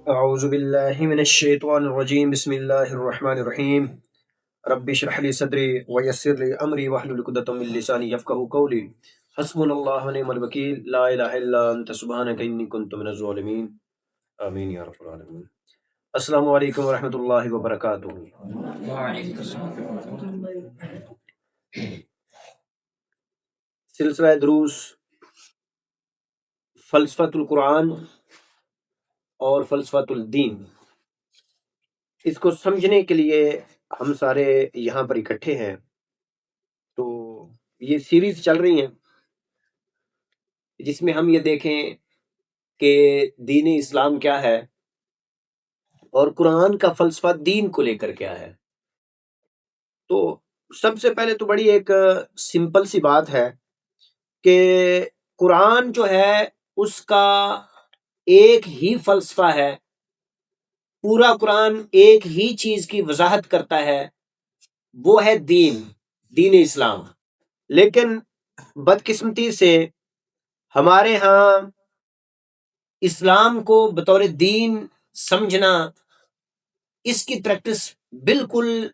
اعوذ باللہ من الشیطان الرجیم بسم اللہ الرحمن الرحیم رب اشرح لی صدری ویسر لی امری واحلل عقدۃ من لسانی یفقهوا قولی حسبنا اللہ ونعم الوکیل لا الہ الا انت سبحانک انی کنت من الظالمین آمین یا رب العالمین۔ السلام علیکم ورحمۃ اللہ وبرکاتہ۔ سلسلہ دروس فلسفۃ القرآن اور فلسفۃ الدین، اس کو سمجھنے کے لیے ہم سارے یہاں پر اکٹھے ہیں۔ تو یہ سیریز چل رہی ہیں جس میں ہم یہ دیکھیں کہ دین اسلام کیا ہے اور قرآن کا فلسفہ دین کو لے کر کیا ہے۔ تو سب سے پہلے تو بڑی ایک سمپل سی بات ہے کہ قرآن جو ہے اس کا ایک ہی فلسفہ ہے، پورا قرآن ایک ہی چیز کی وضاحت کرتا ہے، وہ ہے دین اسلام۔ لیکن بدقسمتی سے ہمارے ہاں اسلام کو بطور دین سمجھنا، اس کی پریکٹس بالکل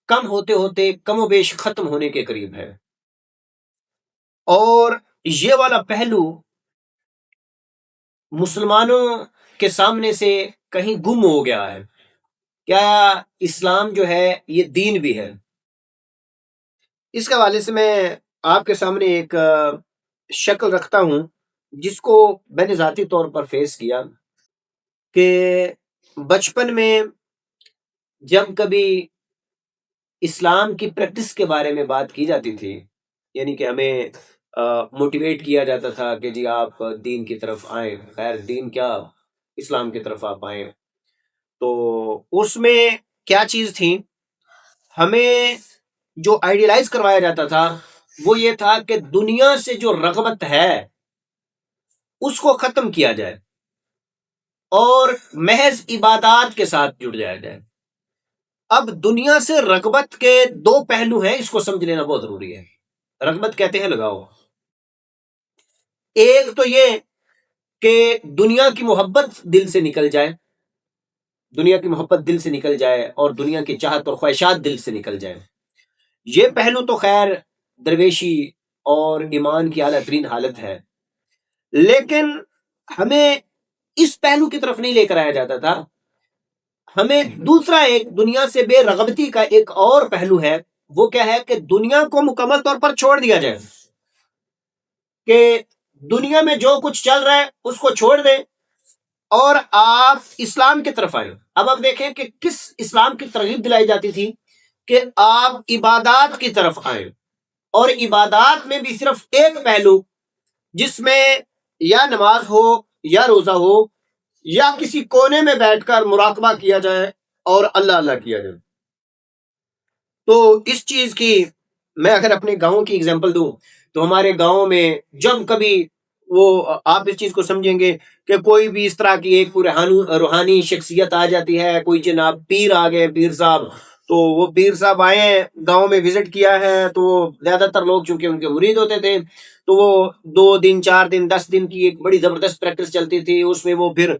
کم ہوتے ہوتے کم و بیش ختم ہونے کے قریب ہے، اور یہ والا پہلو مسلمانوں کے سامنے سے کہیں گم ہو گیا ہے۔ کیا اسلام جو ہے یہ دین بھی ہے؟ اس کے حوالے سے میں آپ کے سامنے ایک شکل رکھتا ہوں جس کو میں نے ذاتی طور پر فیس کیا کہ بچپن میں جب کبھی اسلام کی پریکٹس کے بارے میں بات کی جاتی تھی، یعنی کہ ہمیں موٹیویٹ کیا جاتا تھا کہ جی آپ دین کی طرف آئیں، خیر دین کیا، اسلام کی طرف آپ آئیں، تو اس میں کیا چیز تھی، ہمیں جو آئیڈیلائز کروایا جاتا تھا وہ یہ تھا کہ دنیا سے جو رغبت ہے اس کو ختم کیا جائے اور محض عبادات کے ساتھ جڑ جایا جائے۔ اب دنیا سے رغبت کے دو پہلو ہیں، اس کو سمجھ لینا بہت ضروری ہے۔ رغبت کہتے ہیں لگاؤ۔ ایک تو یہ کہ دنیا کی محبت دل سے نکل جائے، دنیا کی محبت دل سے نکل جائے اور دنیا کی چاہت اور خواہشات دل سے نکل جائے۔ یہ پہلو تو خیر درویشی اور ایمان کی اعلیٰ ترین حالت ہے، لیکن ہمیں اس پہلو کی طرف نہیں لے کر آیا جاتا تھا۔ ہمیں دوسرا ایک دنیا سے بے رغبتی کا ایک اور پہلو ہے، وہ کیا ہے کہ دنیا کو مکمل طور پر چھوڑ دیا جائے، کہ دنیا میں جو کچھ چل رہا ہے اس کو چھوڑ دیں اور آپ اسلام کی طرف آئیں۔ اب آپ دیکھیں کہ کس اسلام کی ترغیب دلائی جاتی تھی کہ آپ عبادات کی طرف آئیں، اور عبادات میں بھی صرف ایک پہلو جس میں یا نماز ہو یا روزہ ہو یا کسی کونے میں بیٹھ کر مراقبہ کیا جائے اور اللہ اللہ کیا جائے۔ تو اس چیز کی میں اگر اپنے گاؤں کی اگزامپل دوں تو ہمارے گاؤں میں جب کبھی وہ آپ اس چیز کو سمجھیں گے کہ کوئی بھی اس طرح کی ایک روحانی شخصیت آ جاتی ہے، کوئی جناب پیر آ گئے، پیر صاحب، تو وہ پیر صاحب آئے ہیں گاؤں میں وزٹ کیا ہے، تو زیادہ تر لوگ چونکہ ان کے مرید ہوتے تھے تو وہ 2 دن 4 دن 10 دن کی ایک بڑی زبردست پریکٹس چلتی تھی۔ اس میں وہ پھر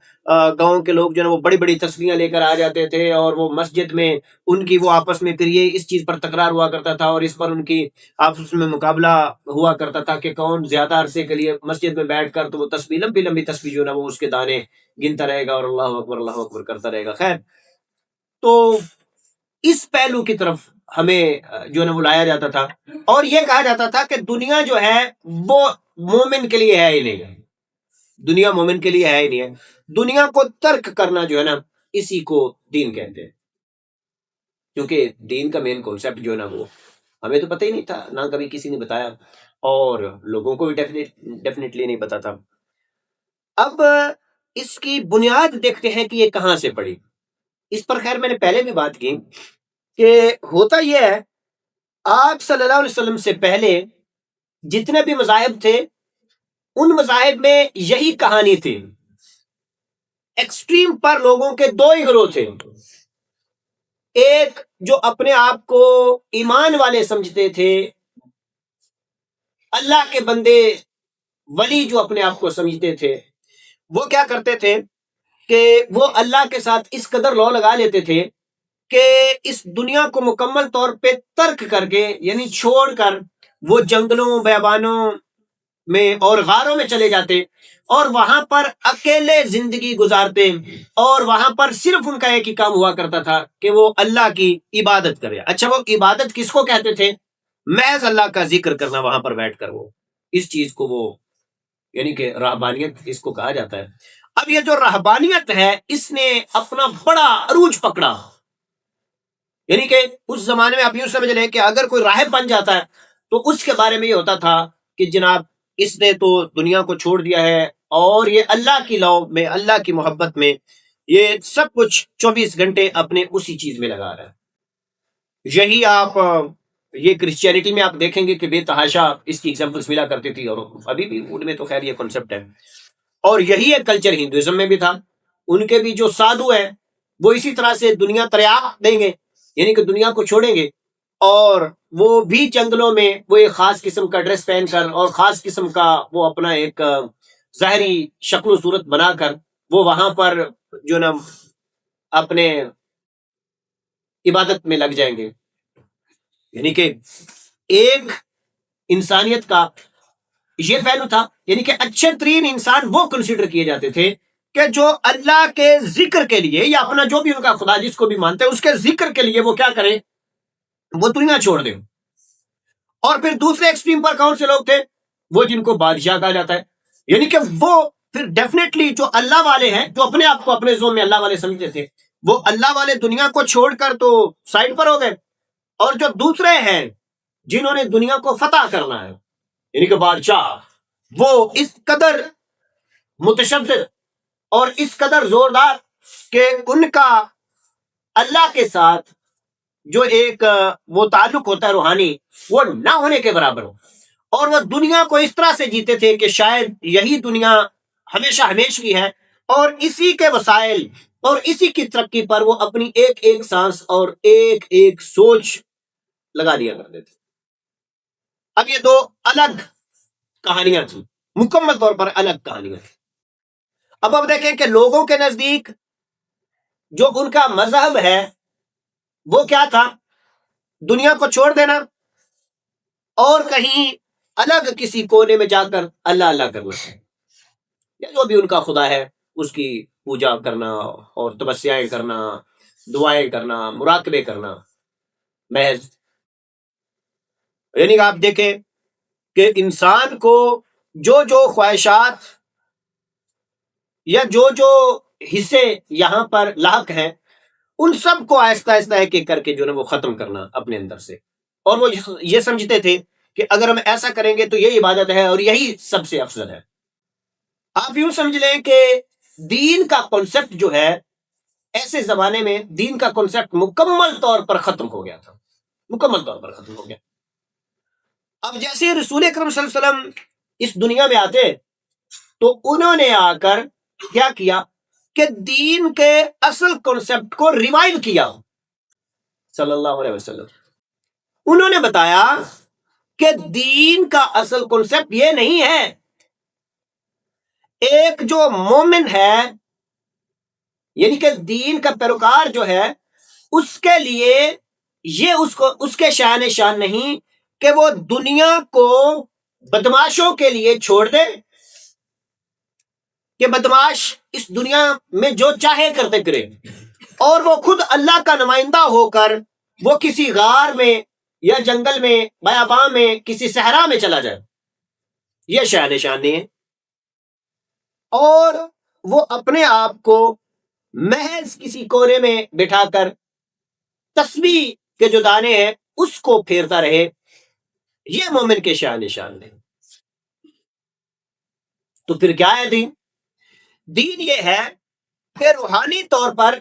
گاؤں کے لوگ جو ہے وہ بڑی بڑی تصویریں لے کر آ جاتے تھے، اور وہ مسجد میں ان کی وہ آپس میں پھر یہ اس چیز پر تکرار ہوا کرتا تھا اور اس پر ان کی آپس میں مقابلہ ہوا کرتا تھا کہ کون زیادہ عرصے کے لیے مسجد میں بیٹھ کر تو وہ تسبیح لمبی لمبی تسبیح جو ہے وہ اس کے دانے گنتا رہے گا اور اللہ اکبر کرتا رہے گا۔ خیر، تو اس پہلو کی طرف ہمیں جو ہے وہ لایا جاتا تھا، اور یہ کہا جاتا تھا کہ دنیا جو ہے وہ مومن کے لیے ہے ہی نہیں، دنیا مومن کے لیے ہے ہی نہیں ہے۔ دنیا کو ترک کرنا جو ہے نا، اسی کو دین کہتے ہیں، کیونکہ دین کا مین کانسیپٹ جو ہے نا وہ ہمیں تو پتہ ہی نہیں تھا، نہ کبھی کسی نے بتایا، اور لوگوں کو بھی ڈیفینیٹلی نہیں پتا تھا۔ اب اس کی بنیاد دیکھتے ہیں کہ یہ کہاں سے پڑی۔ اس پر خیر میں نے پہلے بھی بات کی کہ ہوتا یہ ہے، آپ صلی اللہ علیہ وسلم سے پہلے جتنے بھی مذاہب تھے ان مذاہب میں یہی کہانی تھی۔ ایکسٹریم پر لوگوں کے دو ہی گروہ تھے، ایک جو اپنے آپ کو ایمان والے سمجھتے تھے، اللہ کے بندے ولی جو اپنے آپ کو سمجھتے تھے، وہ کیا کرتے تھے کہ وہ اللہ کے ساتھ اس قدر لو لگا لیتے تھے کہ اس دنیا کو مکمل طور پہ ترک کر کے، یعنی چھوڑ کر، وہ جنگلوں بیابانوں میں اور غاروں میں چلے جاتے اور وہاں پر اکیلے زندگی گزارتے، اور وہاں پر صرف ان کا ایک ہی کام ہوا کرتا تھا کہ وہ اللہ کی عبادت کرے۔ اچھا، وہ عبادت کس کو کہتے تھے؟ محض اللہ کا ذکر کرنا وہاں پر بیٹھ کر، وہ اس چیز کو وہ یعنی کہ راہبانیت اس کو کہا جاتا ہے۔ اب یہ جو راہبانیت ہے اس نے اپنا بڑا عروج پکڑا، یعنی کہ اس زمانے میں آپ یوں سمجھ لیں کہ اگر کوئی راہب بن جاتا ہے تو اس کے بارے میں یہ ہوتا تھا کہ جناب اس نے تو دنیا کو چھوڑ دیا ہے اور یہ اللہ کی لو میں، اللہ کی محبت میں یہ سب کچھ 24 گھنٹے اپنے اسی چیز میں لگا رہا ہے۔ یہی آپ یہ کرسچینٹی میں آپ دیکھیں گے کہ بے تحاشا اس کی ایگزامپلس ملا کرتی تھی، اور ابھی بھی ان میں تو خیر یہ کنسپٹ ہے۔ اور یہی ایک کلچر ہندوازم میں بھی تھا۔ ان کے بھی جو سادھو ہیں وہ اسی طرح سے دنیا تریاق دیں گے، یعنی کہ دنیا کو چھوڑیں گے، اور وہ بھی جنگلوں میں وہ ایک خاص قسم کا ڈریس پہن کر اور خاص قسم کا وہ اپنا ایک ظاہری شکل و صورت بنا کر وہ وہاں پر جو نا اپنے عبادت میں لگ جائیں گے۔ یعنی کہ ایک انسانیت کا یہ پہلو تھا، یعنی کہ اچھے ترین انسان وہ کنسیڈر کیے جاتے تھے کہ جو اللہ کے ذکر کے لیے یا اپنا جو بھی ان کا خدا جس کو بھی مانتے ہیں اس کے ذکر کے لیے وہ کیا کریں، وہ دنیا چھوڑ دیں۔ اور پھر دوسرے ایکسٹریم پر کون سے لوگ تھے؟ وہ جن کو بادشاہ کہا جاتا ہے، یعنی کہ وہ پھر ڈیفینیٹلی جو اللہ والے ہیں، جو اپنے آپ کو اپنے زون میں اللہ والے سمجھتے تھے، وہ اللہ والے دنیا کو چھوڑ کر تو سائڈ پر ہو گئے، اور جو دوسرے ہیں جنہوں نے دنیا کو فتح کرنا ہے، یعنی کہ بادشاہ، وہ اس قدر متشدد اور اس قدر زوردار کہ ان کا اللہ کے ساتھ جو ایک وہ تعلق ہوتا ہے روحانی، وہ نہ ہونے کے برابر ہو، اور وہ دنیا کو اس طرح سے جیتے تھے کہ شاید یہی دنیا ہمیشہ ہمیش کی ہے، اور اسی کے وسائل اور اسی کی ترقی پر وہ اپنی ایک ایک سانس اور ایک ایک سوچ لگا دیا کرتے تھے۔ اب یہ دو الگ کہانیاں تھیں، مکمل طور پر الگ کہانیاں تھیں۔ اب دیکھیں کہ لوگوں کے نزدیک جو ان کا مذہب ہے وہ کیا تھا؟ دنیا کو چھوڑ دینا اور کہیں الگ کسی کونے میں جا کر اللہ اللہ کرنا، یا جو بھی ان کا خدا ہے اس کی پوجا کرنا اور تپسیائیں کرنا، دعائیں کرنا، مراقبے کرنا محض۔ یعنی کہ آپ دیکھیں کہ انسان کو جو جو خواہشات یا جو جو حصے یہاں پر لاحق ہیں ان سب کو آہستہ آہستہ ایک ایک کر کے جو ہے وہ ختم کرنا اپنے اندر سے، اور وہ یہ سمجھتے تھے کہ اگر ہم ایسا کریں گے تو یہی عبادت ہے اور یہی سب سے افضل ہے۔ آپ یوں سمجھ لیں کہ دین کا کنسپٹ جو ہے ایسے زمانے میں دین کا کنسپٹ مکمل طور پر ختم ہو گیا تھا، مکمل طور پر ختم ہو گیا۔ اب جیسے رسول اکرم صلی اللہ علیہ وسلم اس دنیا میں آتے تو انہوں نے آ کر کیا کیا کہ دین کے اصل کنسپٹ کو ریوائیو کیا صلی اللہ علیہ وسلم۔ انہوں نے بتایا کہ دین کا اصل کنسپٹ یہ نہیں ہے، ایک جو مومن ہے یعنی کہ دین کا پیروکار جو ہے اس کے لیے یہ اس کے شان شان نہیں کہ وہ دنیا کو بدماشوں کے لیے چھوڑ دے کہ بدماش اس دنیا میں جو چاہے کرتے کرے، اور وہ خود اللہ کا نمائندہ ہو کر وہ کسی غار میں یا جنگل میں بیاباں میں کسی صحرا میں چلا جائے، یہ شان شان نہیں ہے، اور وہ اپنے آپ کو محض کسی کونے میں بٹھا کر تسبیح کے جو دانے ہیں اس کو پھیرتا رہے، یہ مومن کے شان شان نہیں۔ تو پھر کیا ہے دین؟ دین یہ ہے کہ روحانی طور پر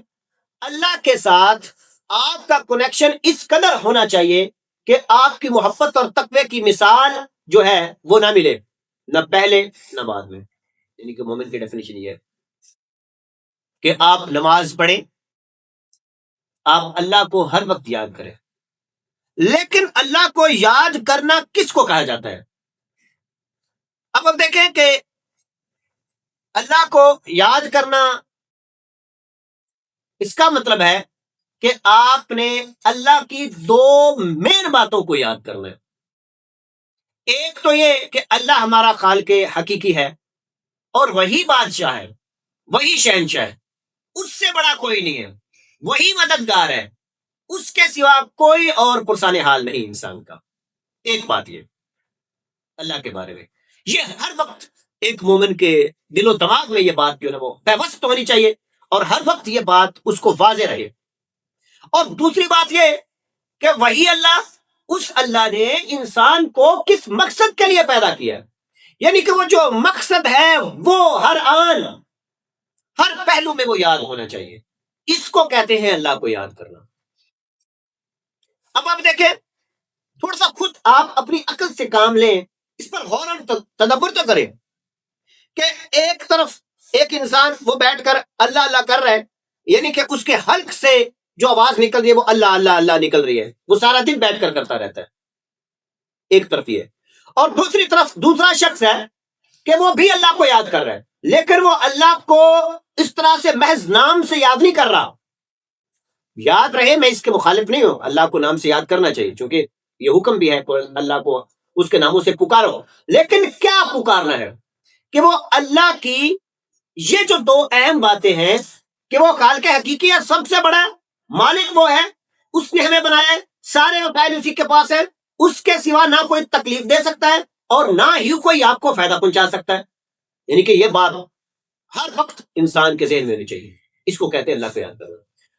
اللہ کے ساتھ آپ کا کنیکشن اس قدر ہونا چاہیے کہ آپ کی محبت اور تقوی کی مثال جو ہے وہ نہ ملے، نہ پہلے نہ بعد میں۔ یعنی کہ مومن کی ڈیفینیشن یہ ہے کہ آپ نماز پڑھیں، آپ اللہ کو ہر وقت یاد کریں، لیکن اللہ کو یاد کرنا کس کو کہا جاتا ہے؟ اب دیکھیں کہ اللہ کو یاد کرنا اس کا مطلب ہے کہ آپ نے اللہ کی دو مین باتوں کو یاد کرنا ہے. ایک تو یہ کہ اللہ ہمارا خالق حقیقی ہے اور وہی بادشاہ ہے، وہی شہنشاہ ہے، اس سے بڑا کوئی نہیں ہے، وہی مددگار ہے، اس کے سوا کوئی اور پرسان حال نہیں انسان کا. ایک بات یہ اللہ کے بارے میں، یہ ہر وقت ایک مومن کے دل و دماغ میں یہ بات جو ہے وہ پیوست ہونی چاہیے اور ہر وقت یہ بات اس کو واضح رہے. اور دوسری بات یہ کہ وہی اللہ، اس اللہ نے انسان کو کس مقصد کے لیے پیدا کیا ہے، یعنی کہ وہ جو مقصد ہے وہ ہر آن ہر پہلو میں وہ یاد ہونا چاہیے. اس کو کہتے ہیں اللہ کو یاد کرنا. اب آپ دیکھیں، تھوڑا سا خود آپ اپنی عقل سے کام لیں، اس پر غور اور تدبر تو کریں کہ ایک طرف ایک انسان وہ بیٹھ کر اللہ اللہ کر رہا ہے، یعنی کہ اس کے حلق سے جو آواز نکل رہی ہے وہ اللہ اللہ اللہ نکل رہی ہے، وہ سارا دن بیٹھ کر کرتا رہتا ہے. ایک طرف یہ، اور دوسری طرف دوسرا شخص ہے کہ وہ بھی اللہ کو یاد کر رہا ہے، لیکن وہ اللہ کو اس طرح سے محض نام سے یاد نہیں کر رہا. یاد رہے، میں اس کے مخالف نہیں ہوں، اللہ کو نام سے یاد کرنا چاہیے چونکہ یہ حکم بھی ہے اللہ کو اس کے ناموں سے پکارو. لیکن کیا پکارنا ہے کہ وہ اللہ کی یہ جو دو اہم باتیں ہیں کہ وہ خالق حقیقی ہے، سب سے بڑا مالک وہ ہے، اس نے ہمیں بنایا ہے، سارے وسائل اسی کے پاس ہے، اس کے سوا نہ کوئی تکلیف دے سکتا ہے اور نہ ہی کوئی آپ کو فائدہ پہنچا سکتا ہے. یعنی کہ یہ بات ہر وقت انسان کے ذہن میں ہونی چاہیے. اس کو کہتے ہیں اللہ کو یاد کرنا.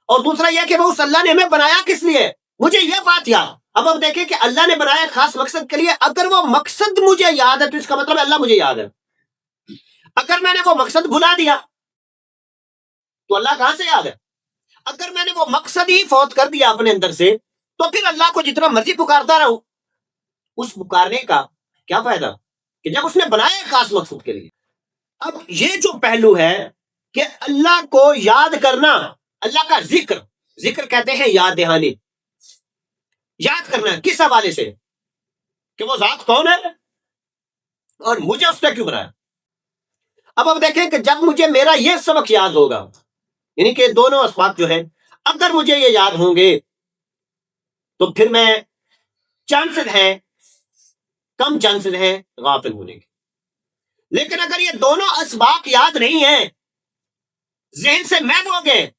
اور دوسرا یہ کہ وہ اس اللہ نے ہمیں بنایا کس لیے، مجھے یہ بات یاد. اب ہم دیکھیں کہ اللہ نے بنایا خاص مقصد کے لیے، اگر وہ مقصد مجھے یاد ہے تو اس کا مطلب اللہ مجھے یاد ہے. اگر میں نے وہ مقصد بھلا دیا تو اللہ کہاں سے یاد ہے؟ اگر میں نے وہ مقصد ہی فوت کر دیا اپنے اندر سے تو پھر اللہ کو جتنا مرضی پکارتا رہوں، اس پکارنے کا کیا فائدہ کہ جب اس نے بنایا خاص مقصد کے لیے. اب یہ جو پہلو ہے کہ اللہ کو یاد کرنا، اللہ کا ذکر، ذکر کہتے ہیں یاد دہانی. یاد کرنا کس حوالے سے کہ وہ ذات کون ہے اور مجھے اس نے کیوں بنایا. اب آپ دیکھیں کہ جب مجھے میرا یہ سبق یاد ہوگا، یعنی کہ دونوں اسباق جو ہے اگر مجھے یہ یاد ہوں گے تو پھر میں چانسز ہیں، کم چانسز ہیں غافل ہونے کے. لیکن اگر یہ دونوں اسباق یاد نہیں ہیں، ذہن سے محو ہو گئے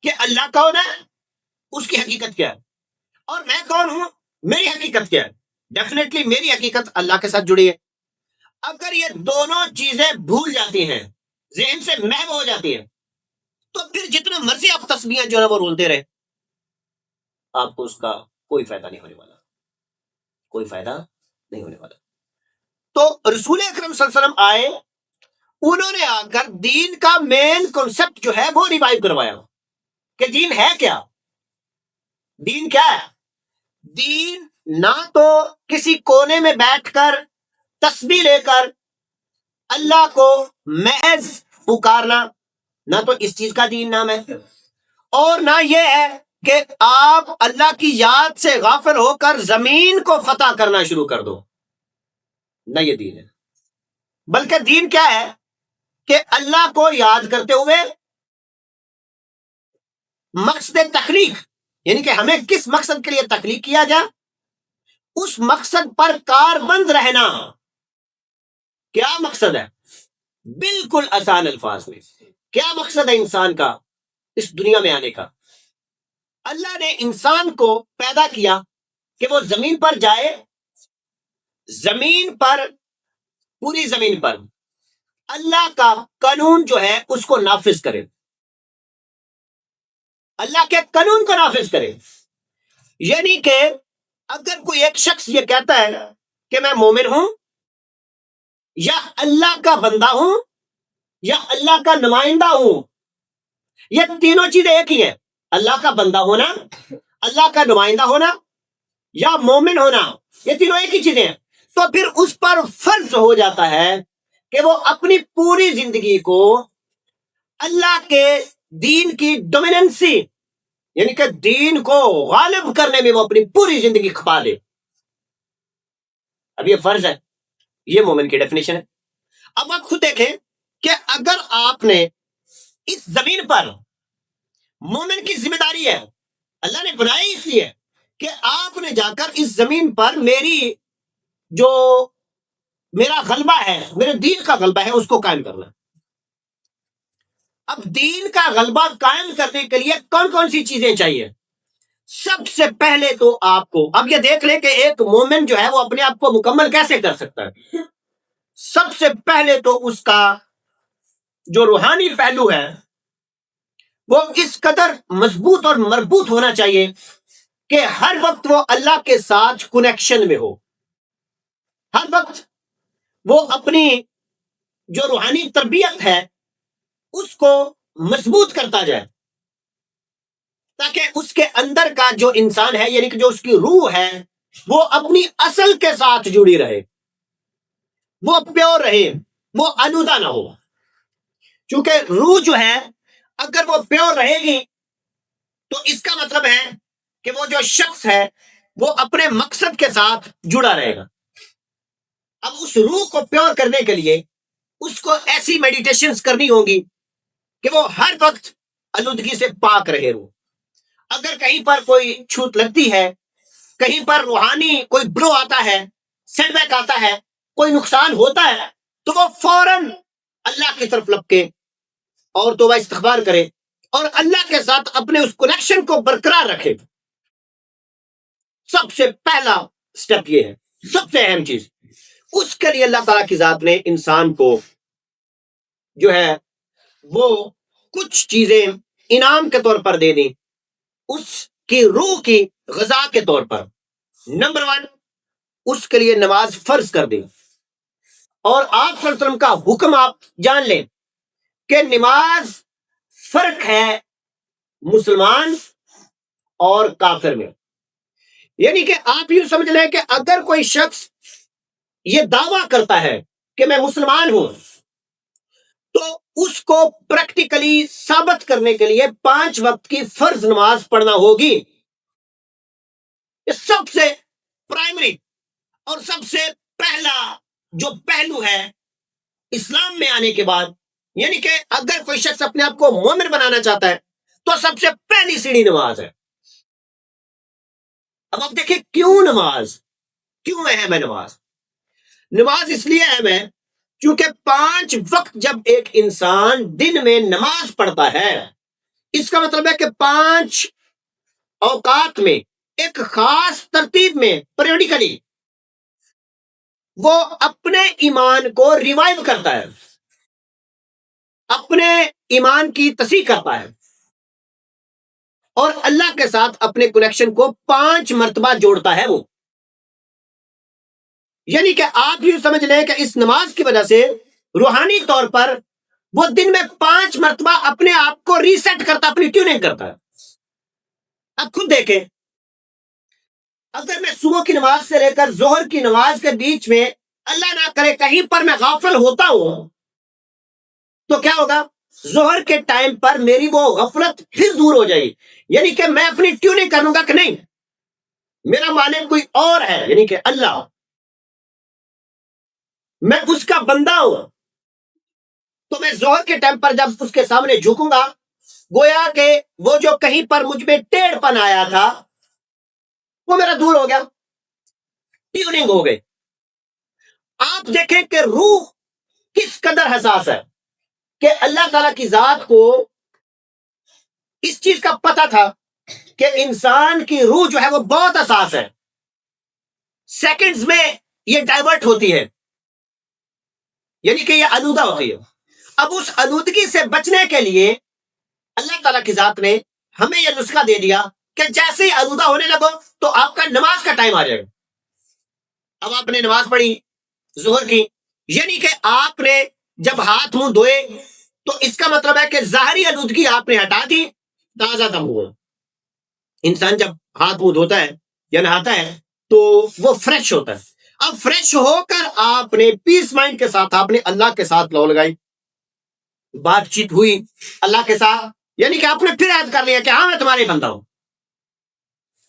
کہ اللہ کون ہے، اس کی حقیقت کیا ہے، اور میں کون ہوں، میری حقیقت کیا ہے، ڈیفینیٹلی میری حقیقت اللہ کے ساتھ جڑی ہے. اگر یہ دونوں چیزیں بھول جاتی ہیں، ذہن سے محو ہو جاتی ہیں، تو پھر جتنا مرضی آپ تسبیحاں جو ہے وہ رولتے رہے، آپ کو اس کا کوئی فائدہ نہیں ہونے والا، کوئی فائدہ نہیں ہونے والا. تو رسول اکرم صلی اللہ علیہ وسلم آئے، انہوں نے آ کر دین کا مین کنسپٹ جو ہے وہ ریوائیو کروایا کہ دین ہے کیا. دین کیا ہے؟ دین نہ تو کسی کونے میں بیٹھ کر تسبیح لے کر اللہ کو محض پکارنا، نہ تو اس چیز کا دین نام ہے، اور نہ یہ ہے کہ آپ اللہ کی یاد سے غافل ہو کر زمین کو فتح کرنا شروع کر دو. نہ یہ دین ہے. بلکہ دین کیا ہے کہ اللہ کو یاد کرتے ہوئے مقصد تخلیق، یعنی کہ ہمیں کس مقصد کے لیے تخلیق کیا جائے اس مقصد پر کاربند رہنا. کیا مقصد ہے؟ بالکل آسان الفاظ میں کیا مقصد ہے انسان کا اس دنیا میں آنے کا؟ اللہ نے انسان کو پیدا کیا کہ وہ زمین پر جائے، زمین پر، پوری زمین پر اللہ کا قانون جو ہے اس کو نافذ کرے، اللہ کے قانون کو نافذ کرے. یعنی کہ اگر کوئی ایک شخص یہ کہتا ہے کہ میں مومن ہوں یا اللہ کا بندہ ہوں یا اللہ کا نمائندہ ہوں، یہ تینوں چیزیں ایک ہی ہیں، اللہ کا بندہ ہونا، اللہ کا نمائندہ ہونا یا مومن ہونا، یہ تینوں ایک ہی چیزیں ہیں. تو پھر اس پر فرض ہو جاتا ہے کہ وہ اپنی پوری زندگی کو اللہ کے دین کی ڈومیننسی، یعنی کہ دین کو غالب کرنے میں وہ اپنی پوری زندگی کھپا دے. اب یہ فرض ہے، یہ مومن کی ڈیفینیشن ہے. اب آپ خود دیکھیں کہ اگر آپ نے اس زمین پر مومن کی ذمہ داری ہے، اللہ نے بنائی اس لیے کہ آپ نے جا کر اس زمین پر جو میرا غلبہ ہے، میرے دین کا غلبہ ہے، اس کو قائم کرنا۔ اب دین کا غلبہ قائم کرنے کے لیے کون کون سی چیزیں چاہیے؟ سب سے پہلے تو آپ کو اب یہ دیکھ لیں کہ ایک مومن جو ہے وہ اپنے آپ کو مکمل کیسے کر سکتا ہے۔ سب سے پہلے تو اس کا جو روحانی پہلو ہے وہ اس قدر مضبوط اور مربوط ہونا چاہیے کہ ہر وقت وہ اللہ کے ساتھ کنیکشن میں ہو، ہر وقت وہ اپنی جو روحانی تربیت ہے اس کو مضبوط کرتا جائے، تاکہ اس کے اندر کا جو انسان ہے، یعنی کہ جو اس کی روح ہے، وہ اپنی اصل کے ساتھ جڑی رہے، وہ پیور رہے، وہ آلودہ نہ ہو۔ چونکہ روح جو ہے اگر وہ پیور رہے گی تو اس کا مطلب ہے کہ وہ جو شخص ہے وہ اپنے مقصد کے ساتھ جڑا رہے گا۔ اب اس روح کو پیور کرنے کے لیے اس کو ایسی میڈیٹیشنز کرنی ہوگی کہ وہ ہر وقت آلودگی سے پاک رہے روح۔ اگر کہیں پر کوئی چھوٹ لگتی ہے، کہیں پر روحانی کوئی برو آتا ہے، سیٹ بیک آتا ہے، کوئی نقصان ہوتا ہے، تو وہ فوراً اللہ کی طرف لپکے اور توبہ استغفار کرے اور اللہ کے ساتھ اپنے اس کنیکشن کو برقرار رکھے۔ سب سے پہلا سٹیپ یہ ہے، سب سے اہم چیز۔ اس کے لیے اللہ تعالیٰ کی ذات نے انسان کو جو ہے وہ کچھ چیزیں انعام کے طور پر دے دی، اس کی روح کی غذا کے طور پر۔ نمبر 1، اس کے لیے نماز فرض کر دی، اور آپ صلی اللہ علیہ وسلم کا حکم آپ جان لیں کہ نماز فرق ہے مسلمان اور کافر میں۔ یعنی کہ آپ یوں سمجھ لیں کہ اگر کوئی شخص یہ دعویٰ کرتا ہے کہ میں مسلمان ہوں، تو اس کو پریکٹیکلی ثابت کرنے کے لیے 5 وقت کی فرض نماز پڑھنا ہوگی۔ یہ سب سے پرائمری اور سب سے پہلا جو پہلو ہے اسلام میں آنے کے بعد، یعنی کہ اگر کوئی شخص اپنے آپ کو مومن بنانا چاہتا ہے تو سب سے پہلی سیڑھی نماز ہے۔ اب آپ دیکھیں کیوں نماز، کیوں اہم ہے نماز؟ نماز اس لیے اہم ہے کیونکہ 5 وقت جب ایک انسان دن میں نماز پڑھتا ہے، اس کا مطلب ہے کہ 5 اوقات میں ایک خاص ترتیب میں پیریوڈیکلی وہ اپنے ایمان کو ریوائیو کرتا ہے، اپنے ایمان کی تصحیح کرتا ہے، اور اللہ کے ساتھ اپنے کنیکشن کو 5 مرتبہ جوڑتا ہے وہ۔ یعنی کہ آپ یوں سمجھ لیں کہ اس نماز کی وجہ سے روحانی طور پر وہ دن میں 5 مرتبہ اپنے آپ کو ریسیٹ کرتا، اپنی ٹیوننگ کرتا ہے۔ اب خود دیکھیں، اگر میں صبح کی نماز سے لے کر ظہر کی نماز کے بیچ میں اللہ نہ کرے کہیں پر میں غافل ہوتا ہوں، تو کیا ہوگا؟ ظہر کے ٹائم پر میری وہ غفلت پھر دور ہو جائے گی، یعنی کہ میں اپنی ٹیوننگ کروں گا کہ نہیں، میرا مالک کوئی اور ہے، یعنی کہ اللہ، میں اس کا بندہ ہوں۔ تو میں ظہر کے ٹائم پر جب اس کے سامنے جھکوں گا، گویا کہ وہ جو کہیں پر مجھ میں ٹیڑھ پن آیا تھا وہ میرا دور ہو گیا، ٹیوننگ ہو گئی۔ آپ دیکھیں کہ روح کس قدر حساس ہے کہ اللہ تعالیٰ کی ذات کو اس چیز کا پتہ تھا کہ انسان کی روح جو ہے وہ بہت حساس ہے، سیکنڈز میں یہ ڈائیورٹ ہوتی ہے، یعنی کہ یہ آلودہ ہوتی ہے۔ اب اس آلودگی سے بچنے کے لیے اللہ تعالیٰ کی ذات نے ہمیں یہ نسخہ دے دیا کہ جیسے ہی آلودہ ہونے لگو تو آپ کا نماز کا ٹائم آ جائے گا۔ اب آپ نے نماز پڑھی ظہر کی، یعنی کہ آپ نے جب ہاتھ منہ دھوئے تو اس کا مطلب ہے کہ ظاہری آلودگی آپ نے ہٹا دی، تازہ دم ہوا۔ انسان جب ہاتھ منہ دھوتا ہے یا نہاتا ہے تو وہ فریش ہوتا ہے۔ اب فریش ہو کر آپ نے پیس مائنڈ کے ساتھ آپ نے اللہ کے ساتھ لو لگائی، بات چیت ہوئی اللہ کے ساتھ، یعنی کہ آپ نے پھر یاد کر لیا کہ ہاں میں تمہارے بندہ ہوں۔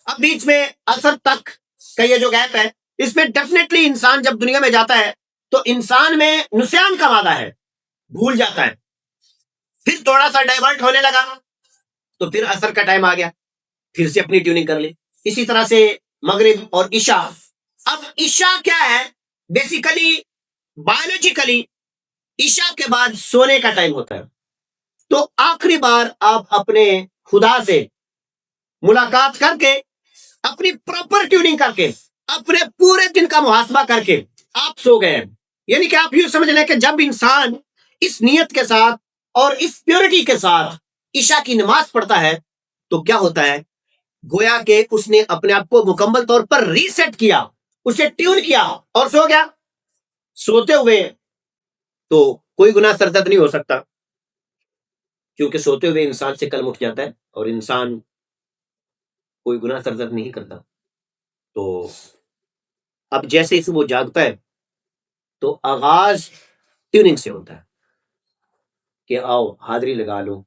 اب بیچ میں اثر تک کا یہ جو گیپ ہے، اس میں ڈیفینیٹلی انسان جب دنیا میں جاتا ہے تو انسان میں نسیان کا وعدہ ہے، بھول جاتا ہے، پھر تھوڑا سا ڈائیورٹ ہونے لگا، تو پھر عصر کا ٹائم آ گیا، پھر سے اپنی ٹیوننگ کر لی. اسی طرح سے مغرب اور عشاء. اب عشاء کیا ہے؟ بیسیکلی بایولوجیکلی عشاء کے بعد سونے کا ٹائم ہوتا ہے. تو آخری بار آپ اپنے خدا سے ملاقات کر کے، اپنی پراپر ٹیوننگ کر کے، اپنے پورے دن کا محاسبہ کر کے آپ سو گئے. یعنی کہ آپ یوں سمجھ لیں کہ جب انسان اس نیت کے ساتھ اور اس پیورٹی کے ساتھ عشاء کی نماز پڑھتا ہے تو کیا ہوتا ہے؟ گویا کہ اس نے اپنے آپ کو مکمل طور پر ریسیٹ کیا، اسے ٹیون کیا اور سو گیا. سوتے ہوئے تو کوئی گناہ سرزد نہیں ہو سکتا، کیونکہ سوتے ہوئے انسان سے قلم اٹھ جاتا ہے اور انسان کوئی گناہ سرزد نہیں کرتا. تو اب جیسے ہی وہ جاگتا ہے تو آغاز ٹیوننگ سے ہوتا ہے کہ آؤ حاضری لگا لو،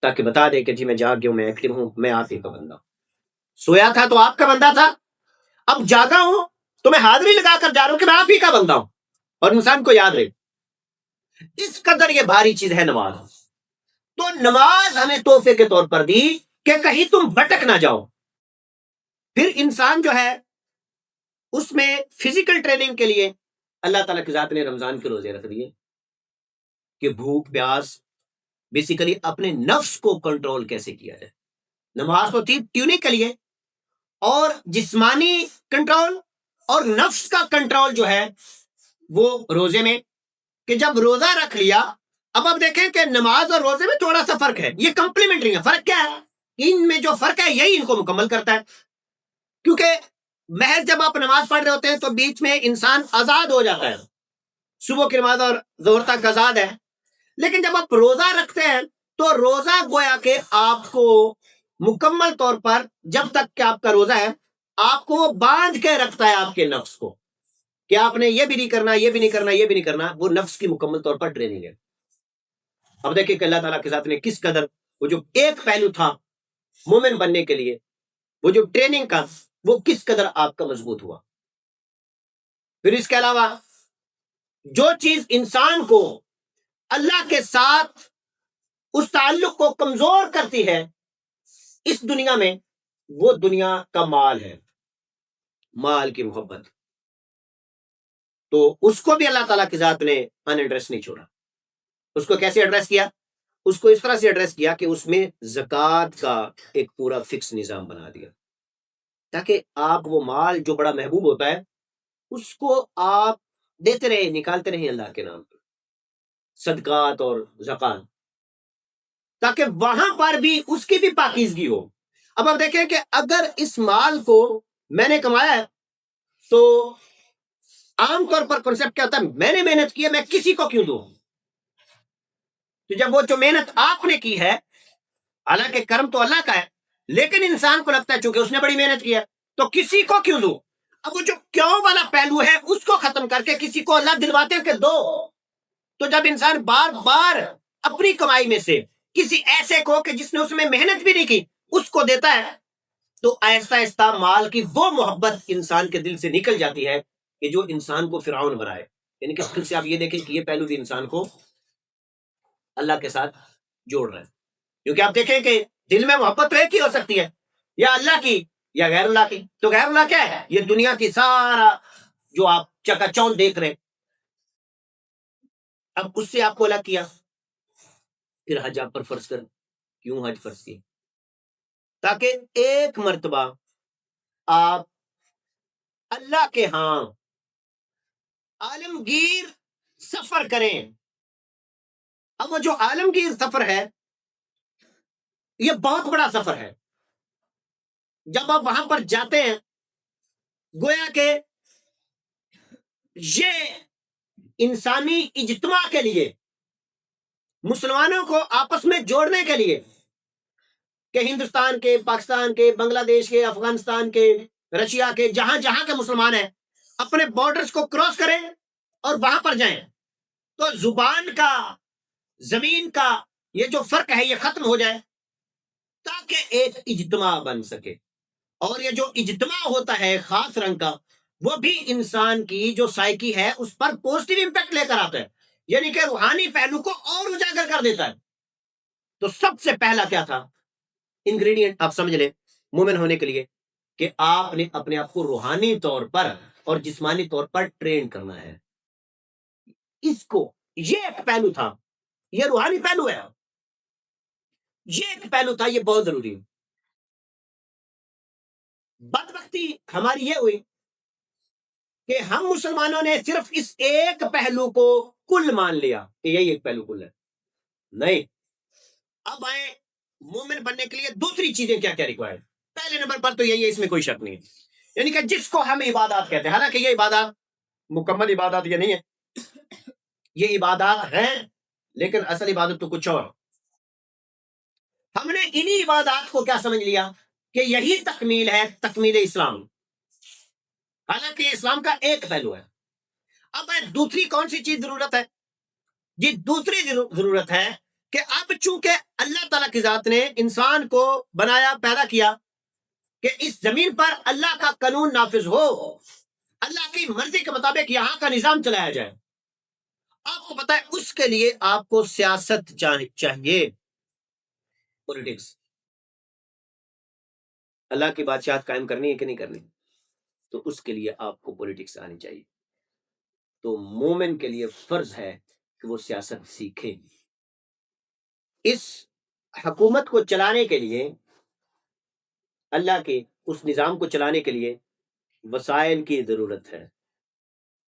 تاکہ بتا دے کہ جی میں جاگ گیا ہوں، میں ایکٹیو ہوں، میں آپ ہی کا بندہ ہوں. سویا تھا تو آپ کا بندہ تھا، اب جاگا ہوں تو میں حاضری لگا کر جا رہا ہوں کہ میں آپ ہی کا بندہ ہوں. اور انسان کو یاد رہے اس قدر یہ بھاری چیز ہے نماز. تو نماز ہمیں تحفے کے طور پر دی کہ کہیں تم بھٹک نہ جاؤ. پھر انسان جو ہے اس میں فزیکل ٹریننگ کے لیے اللہ تعالیٰ کی ذات نے رمضان کے روزے رکھ دیے کہ بھوک پیاس، بیسیکلی اپنے نفس کو کنٹرول کیسے کیا جائے. نماز تو تھی ٹیوننگ کے لیے، اور جسمانی کنٹرول اور نفس کا کنٹرول جو ہے وہ روزے میں، کہ جب روزہ رکھ لیا. اب آپ دیکھیں کہ نماز اور روزے میں تھوڑا سا فرق ہے، یہ کمپلیمنٹری ہے. فرق کیا ہے؟ ان میں جو فرق ہے یہی ان کو مکمل کرتا ہے. کیونکہ محض جب آپ نماز پڑھ رہے ہوتے ہیں تو بیچ میں انسان آزاد ہو جاتا ہے، صبح کی نماز اور ظہر تک آزاد ہے. لیکن جب آپ روزہ رکھتے ہیں تو روزہ گویا کہ آپ کو مکمل طور پر، جب تک کہ آپ کا روزہ ہے، آپ کو وہ باندھ کے رکھتا ہے آپ کے نفس کو، کہ آپ نے یہ بھی نہیں کرنا، یہ بھی نہیں کرنا، یہ بھی نہیں کرنا. وہ نفس کی مکمل طور پر ٹریننگ ہے. اب دیکھیں کہ اللہ تعالیٰ کے ذات نے کس قدر وہ جو ایک پہلو تھا مومن بننے کے لیے، وہ جو ٹریننگ کا، وہ کس قدر آپ کا مضبوط ہوا. پھر اس کے علاوہ جو چیز انسان کو اللہ کے ساتھ اس تعلق کو کمزور کرتی ہے اس دنیا میں، وہ دنیا کا مال ہے، مال کی محبت. تو اس کو بھی اللہ تعالیٰ کی ذات نے ان ایڈریس نہیں چھوڑا. اس کو کیسے ایڈریس کیا؟ اس کو اس طرح سے ایڈریس کیا کہ اس میں زکوٰۃ کا ایک پورا فکس نظام بنا دیا، تاکہ آپ وہ مال جو بڑا محبوب ہوتا ہے اس کو آپ دیتے رہے، نکالتے رہے اللہ کے نام پر، صدقات اور زکوٰۃ، تاکہ وہاں پر بھی اس کی بھی پاکیزگی ہو. اب آپ دیکھیں کہ اگر اس مال کو میں نے کمایا ہے تو عام طور پر کنسپٹ کیا ہوتا ہے؟ میں نے محنت کی ہے، میں کسی کو کیوں دوں؟ تو جب وہ جو محنت آپ نے کی ہے، حالانکہ کرم تو اللہ کا ہے، لیکن انسان کو لگتا ہے چونکہ اس نے بڑی محنت کی ہے تو کسی کو کیوں دوں. اب وہ جو کیوں والا پہلو ہے اس کو ختم کر کے کسی کو اللہ دلواتے ہیں کہ دو. تو جب انسان بار بار اپنی کمائی میں سے کسی ایسے کو کہ جس نے اس میں محنت بھی نہیں کی اس کو دیتا ہے، تو آہستہ آہستہ مال کی وہ محبت انسان کے دل سے نکل جاتی ہے کہ جو انسان کو فرعون بنائے. یعنی کہ اس سے آپ یہ دیکھیں کہ یہ پہلو بھی انسان کو اللہ کے ساتھ جوڑ رہا ہے. کیونکہ آپ دیکھیں کہ دل میں محبت تو ایک ہی ہو سکتی ہے، یا اللہ کی یا غیر اللہ کی. تو غیر اللہ کیا ہے؟ یہ دنیا کی سارا جو آپ چکا چوند دیکھ رہے. اب اس سے آپ کو الگ کیا، پھر حج آپ پر فرض کر. کیوں حج فرض کی؟ تاکہ ایک مرتبہ آپ اللہ کے ہاں عالمگیر سفر کریں. اب وہ جو عالمگیر سفر ہے یہ بہت بڑا سفر ہے. جب آپ وہاں پر جاتے ہیں گویا کہ یہ انسانی اجتماع کے لیے، مسلمانوں کو آپس میں جوڑنے کے لیے، کہ ہندوستان کے، پاکستان کے، بنگلہ دیش کے، افغانستان کے، رشیا کے، جہاں جہاں کے مسلمان ہیں اپنے بارڈرز کو کراس کریں اور وہاں پر جائیں، تو زبان کا، زمین کا یہ جو فرق ہے یہ ختم ہو جائے، تاکہ ایک اجتماع بن سکے. اور یہ جو اجتماع ہوتا ہے خاص رنگ کا، وہ بھی انسان کی جو سائیکی ہے اس پر پوزیٹیو امپیکٹ لے کر آتا ہے، یعنی کہ روحانی پہلو کو اور اجاگر کر دیتا ہے. تو سب سے پہلا کیا تھا؟ انگریڈینٹ آپ سمجھ لیں مومن ہونے کے لیے کہ آپ نے اپنے آپ کو روحانی طور پر اور جسمانی طور پر ٹرین کرنا ہے. اس کو یہ ایک پہلو تھا، یہ روحانی پہلو ہے، یہ ایک پہلو تھا، یہ بہت ضروری ہے. بدبختی ہماری یہ ہوئی کہ ہم مسلمانوں نے صرف اس ایک پہلو کو کل مان لیا کہ یہی ایک پہلو کل ہے. نہیں، اب آئے مومن بننے کے لیے دوسری چیزیں کیا کیا ریکوائرڈ. پہلے نمبر پر تو یہی ہے، اس میں کوئی شک نہیں ہے، یعنی کہ جس کو ہم عبادات کہتے ہیں، حالانکہ یہ عبادات مکمل عبادات یہ نہیں ہے، یہ عبادات ہیں لیکن اصل عبادت تو کچھ اور. ہم نے انہی عبادات کو کیا سمجھ لیا کہ یہی تکمیل ہے، تکمیل اسلام، حالانکہ یہ اسلام کا ایک پہلو ہے. اب دوسری کون سی چیز ضرورت ہے؟ یہ دوسری ضرورت ہے کہ اب چونکہ اللہ تعالیٰ کی ذات نے انسان کو بنایا، پیدا کیا کہ اس زمین پر اللہ کا قانون نافذ ہو، اللہ کی مرضی کے مطابق یہاں کا نظام چلایا جائے. آپ کو پتا ہے اس کے لیے آپ کو سیاست چاہیے، پولیٹکس. اللہ کی بادشاہت قائم کرنی ہے کہ نہیں کرنی، تو اس کے لیے آپ کو پولیٹکس آنی چاہیے. تو مومن کے لیے فرض ہے کہ وہ سیاست سیکھے. اس حکومت کو چلانے کے لیے، اللہ کے اس نظام کو چلانے کے لیے وسائل کی ضرورت ہے،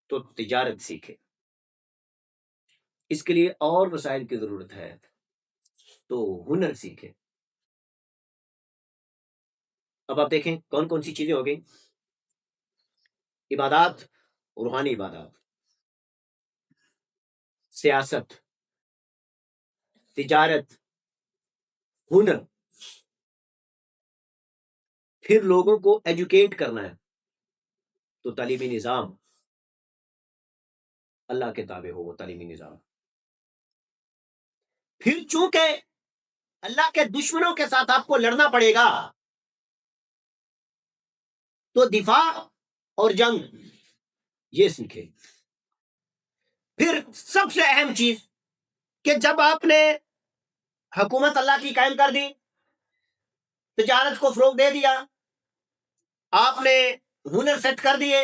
تو تجارت سیکھے. اس کے لیے اور وسائل کی ضرورت ہے تو ہنر سیکھے. اب آپ دیکھیں کون کون سی چیزیں ہو گئی. عبادات، روحانی عبادات، سیاست، تجارت، ہنر. پھر لوگوں کو ایجوکیٹ کرنا ہے تو تعلیمی نظام، اللہ کے تابع ہو وہ تعلیمی نظام. پھر چونکہ اللہ کے دشمنوں کے ساتھ آپ کو لڑنا پڑے گا تو دفاع اور جنگ یہ سیکھے. پھر سب سے اہم چیز کہ جب آپ نے حکومت اللہ کی قائم کر دی، تجارت کو فروغ دے دیا، آپ نے ہنر سیٹ کر دیے،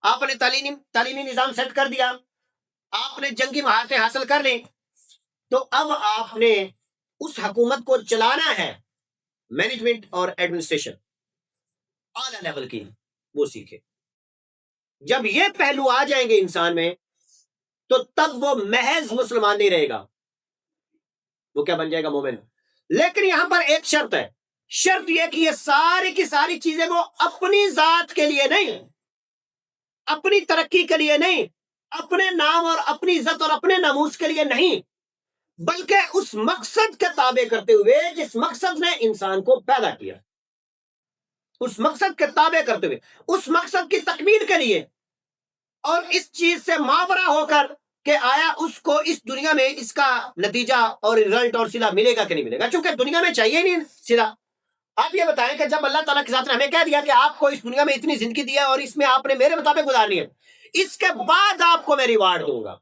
آپ نے تعلیمی نظام سیٹ کر دیا، آپ نے جنگی مہارتیں حاصل کر لی، تو اب آپ نے اس حکومت کو چلانا ہے. مینجمنٹ اور ایڈمنسٹریشن اعلیٰ لیول کی وہ سیکھے. جب یہ پہلو آ جائیں گے انسان میں تو تب وہ محض مسلمان نہیں رہے گا، وہ کیا بن جائے گا؟ مومن. لیکن یہاں پر ایک شرط ہے، شرط یہ کہ یہ ساری کی ساری چیزیں وہ اپنی ذات کے لیے نہیں، اپنی ترقی کے لیے نہیں، اپنے نام اور اپنی عزت اور اپنے ناموس کے لیے نہیں، بلکہ اس مقصد کے تابع کرتے ہوئے جس مقصد نے انسان کو پیدا کیا، اس مقصد کے تابع کرتے ہوئے اس مقصد کی تکمیل کے لیے. اور اس چیز سے ماورا ہو کر کہ آیا اس کو اس دنیا میں اس کا نتیجہ اور رزلٹ اور صلہ ملے گا کہ نہیں ملے گا، چونکہ دنیا میں چاہیے نہیں صلہ. آپ یہ بتائیں کہ جب اللہ تعالیٰ کے ساتھ نے ہمیں کہہ دیا کہ آپ کو اس دنیا میں اتنی زندگی دی ہے اور اس میں آپ نے میرے مطابق گزارنی ہے، اس کے بعد آپ کو میں ریوارڈ دوں گا،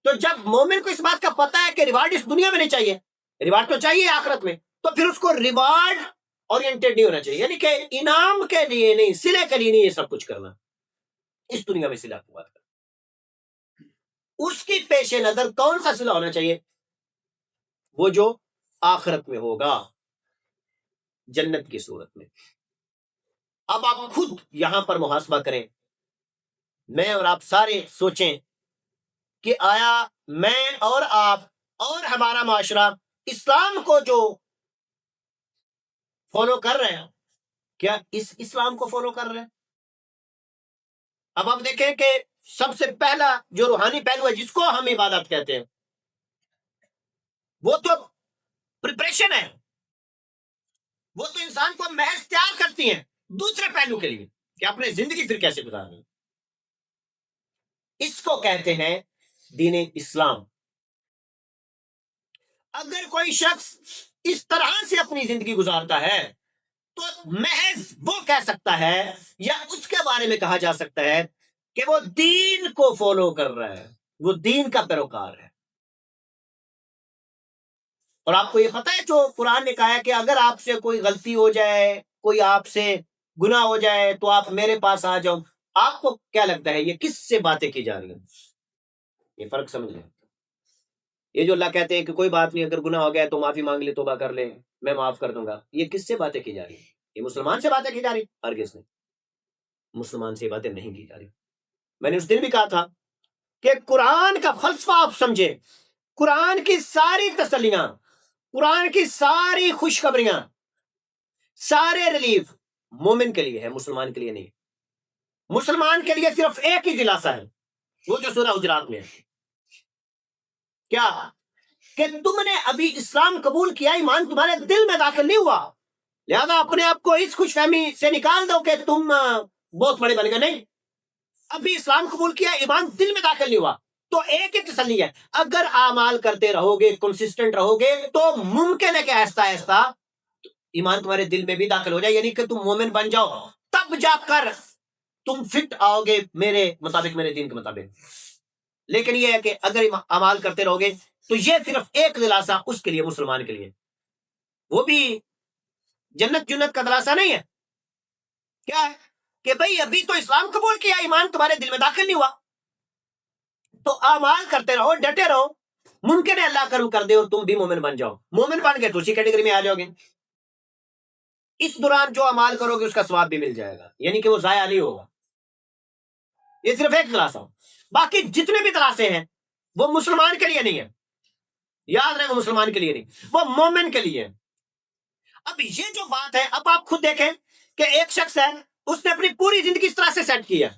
تو جب مومن کو اس بات کا پتہ ہے کہ ریوارڈ اس دنیا میں نہیں چاہیے، ریوارڈ تو چاہیے آخرت میں، تو پھر اس کو ریوارڈ اورینٹیڈ نہیں ہونا چاہیے، یعنی کہ انعام کے لیے نہیں، صلے کے لیے نہیں یہ سب کچھ کرنا، اس دنیا میں صلہ کی بات کرنا. اس کی پیش نظر کون سا صلہ ہونا چاہیے؟ وہ جو آخرت میں ہوگا، جنت کی صورت میں. اب آپ خود یہاں پر محاسبہ کریں، میں اور آپ سارے سوچیں کہ آیا میں اور آپ اور ہمارا معاشرہ اسلام کو جو فالو کر رہے ہیں، کیا اس اسلام کو فالو کر رہے ہیں؟ اب آپ دیکھیں کہ سب سے پہلا جو روحانی پہلو ہے جس کو ہم عبادت کہتے ہیں، وہ تو پریپریشن ہے، وہ تو انسان کو محض تیار کرتی ہیں دوسرے پہلو کے لیے کہ اپنے زندگی پھر کیسے گزارنی. اس کو کہتے ہیں دین اسلام. اگر کوئی شخص اس طرح سے اپنی زندگی گزارتا ہے تو محض وہ کہہ سکتا ہے یا اس کے بارے میں کہا جا سکتا ہے کہ وہ دین کو فالو کر رہا ہے، وہ دین کا پیروکار ہے. اور آپ کو یہ پتہ ہے جو قرآن نے کہا ہے کہ اگر آپ سے کوئی غلطی ہو جائے، کوئی آپ سے گناہ ہو جائے تو آپ میرے پاس آ جاؤ. آپ کو کیا لگتا ہے یہ کس سے باتیں کی جا رہی ہیں؟ یہ فرق سمجھ لیں. یہ جو اللہ کہتے ہیں کہ کوئی بات نہیں، اگر گناہ ہو گیا تو معافی مانگ لے، توبہ کر لے، میں معاف کر دوں گا، یہ کس سے باتیں کی جا رہی ہیں؟ یہ مسلمان سے باتیں کی جا رہی؟ ہرگز نہیں، مسلمان سے باتیں نہیں کی جا رہی. میں نے اس دن بھی کہا تھا کہ قرآن کا فلسفہ آپ سمجھے، قرآن کی ساری تسلیاں، قرآن کی ساری خوشخبریاں، سارے ریلیف مومن کے لیے ہے، مسلمان کے لیے نہیں. مسلمان کے لیے صرف ایک ہی دلاسا ہے، وہ جو سورہ حجرات میں ہے. کیا؟ کہ تم نے ابھی اسلام قبول کیا، ایمان تمہارے دل میں داخل نہیں ہوا، لہذا اپنے آپ کو اس خوش فہمی سے نکال دو کہ تم بہت بڑے بن گئے. نہیں، ابھی اسلام قبول کیا، ایمان دل میں داخل نہیں ہوا. تو ایک ہی تسلی ہے، اگر اعمال کرتے رہو گے، کنسسٹنٹ رہو گے، تو ممکن ہے کہ آہستہ آہستہ ایمان تمہارے دل میں بھی داخل ہو جائے، یعنی کہ تم مومن بن جاؤ. تب جا کر تم فٹ آؤ گے میرے مطابق، میرے دین کے مطابق. لیکن یہ ہے کہ اگر اعمال کرتے رہو گے تو یہ صرف ایک دلاسا اس کے لیے، مسلمان کے لیے، وہ بھی جنت جنت کا دلاسا نہیں ہے. کیا ہے؟ کہ بھئی ابھی تو اسلام قبول کیا، ایمان تمہارے دل میں داخل نہیں ہوا، تو اعمال کرتے رہو، ڈٹے رہو، ممکن ہے اللہ کرم کر دے اور تم بھی مومن بن جاؤ. مومن بن گئے تو اسی کیٹیگری میں آ جاؤ گے. اس دوران جو اعمال کرو گے اس کا ثواب بھی مل جائے گا، یعنی کہ وہ ضائع نہیں ہوگا. یہ صرف ایک دلاسا ہو. باقی جتنے بھی دلاسے ہیں وہ مسلمان کے لیے نہیں ہے، یاد رہے، وہ مسلمان کے لیے نہیں، وہ مومن کے لیے. اب یہ جو بات ہے، اب آپ خود دیکھیں کہ ایک شخص ہے، اس نے اپنی پوری زندگی اس طرح سے سیٹ کی ہے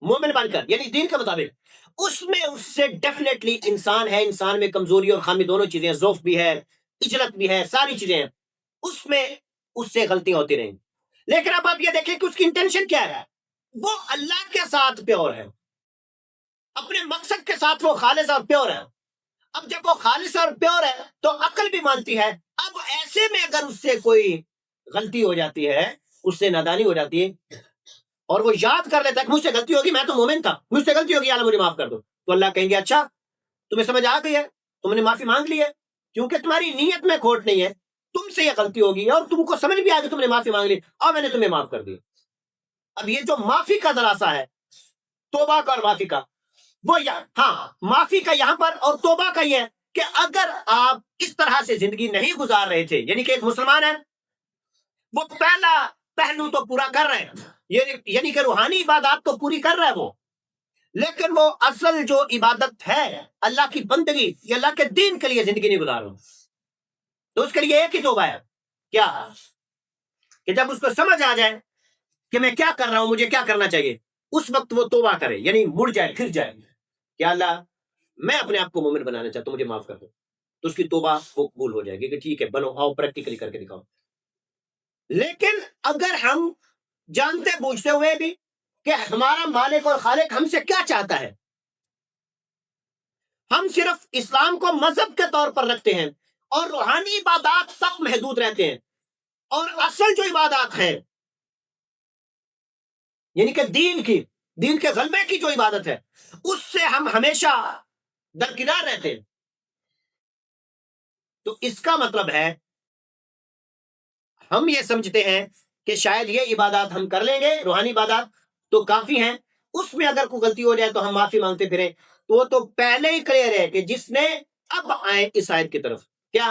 مومن بن کر، یعنی دین کے مطابق. اس میں اس سے ڈیفینیٹلی انسان ہے، انسان میں کمزوری اور خامی دونوں چیزیں ہیں، ضعف بھی ہے، اجلت بھی ہے، ساری چیزیں ہیں. اس میں اس سے غلطیاں ہوتی رہیں. لیکن اب آپ یہ دیکھیں کہ اس کی انٹینشن کیا ہے، وہ اللہ کے ساتھ پیور ہے، اپنے مقصد کے ساتھ وہ خالص اور پیور ہے. اب جب وہ خالص اور پیور ہے تو عقل بھی مانتی ہے. اب ایسے میں اگر اس سے کوئی غلطی ہو جاتی ہے، اس سے نادانی ہو جاتی ہے، اور وہ یاد کر لیتا ہے کہ مجھ سے غلطی ہوگی، میں تو مومن تھا، مجھ سے غلطی ہوگی، اللہ مجھے معاف کر دو، تو اللہ کہیں گے اچھا تمہیں سمجھ آ گئی ہے، تم نے معافی مانگ لی ہے، کیونکہ تمہاری نیت میں کھوٹ نہیں ہے، تم سے یہ غلطی ہوگی اور تم کو سمجھ بھی آ گئی، تم نے معافی مانگ لی اور میں نے تمہیں معاف کر دی. اب یہ جو معافی کا دلاسا ہے، توبہ کا اور معافی کا، وہ ہاں معافی کا یہاں پر اور توبہ کا یہ ہے کہ اگر آپ اس طرح سے زندگی نہیں گزار رہے تھے، یعنی کہ ایک مسلمان ہے، وہ پہلا پہلو تو پورا کر رہے ہیں، یعنی کہ روحانی عبادات تو پوری کر رہا ہے وہ، لیکن وہ اصل جو عبادت ہے، اللہ کی بندگی، یہ اللہ کے دین کے لیے زندگی نہیں گزار رہا، تو اس کے لیے ایک ہی توبہ ہے. کیا؟ کہ جب اس کو سمجھ آ جائے کہ میں کیا کر رہا ہوں، مجھے کیا کرنا چاہیے، اس وقت وہ توبہ کرے، یعنی مڑ جائے، پھر جائے کہ اللہ میں اپنے آپ کو مومن بنانا چاہتا ہوں، مجھے معاف کر دو. تو اس کی توبہ وہ قبول ہو جائے گی کہ ٹھیک ہے بنو، آؤ پریکٹیکلی کر کے دکھاؤ. لیکن اگر ہم جانتے بوجھتے ہوئے بھی کہ ہمارا مالک اور خالق ہم سے کیا چاہتا ہے، ہم صرف اسلام کو مذہب کے طور پر رکھتے ہیں اور روحانی عبادات تک محدود رہتے ہیں، اور اصل جو عبادات ہے، یعنی کہ دین کے غلبے کی جو عبادت ہے، اس سے ہم ہمیشہ درکنار رہتے ہیں، تو اس کا مطلب ہے ہم یہ سمجھتے ہیں کہ شاید یہ عبادات ہم کر لیں گے، روحانی عبادات تو کافی ہیں، اس میں اگر کوئی غلطی ہو جائے تو ہم معافی مانگتے پھریں. تو وہ تو پہلے ہی کلیئر ہے کہ جس نے اب آئے اس آیت کی طرف. کیا؟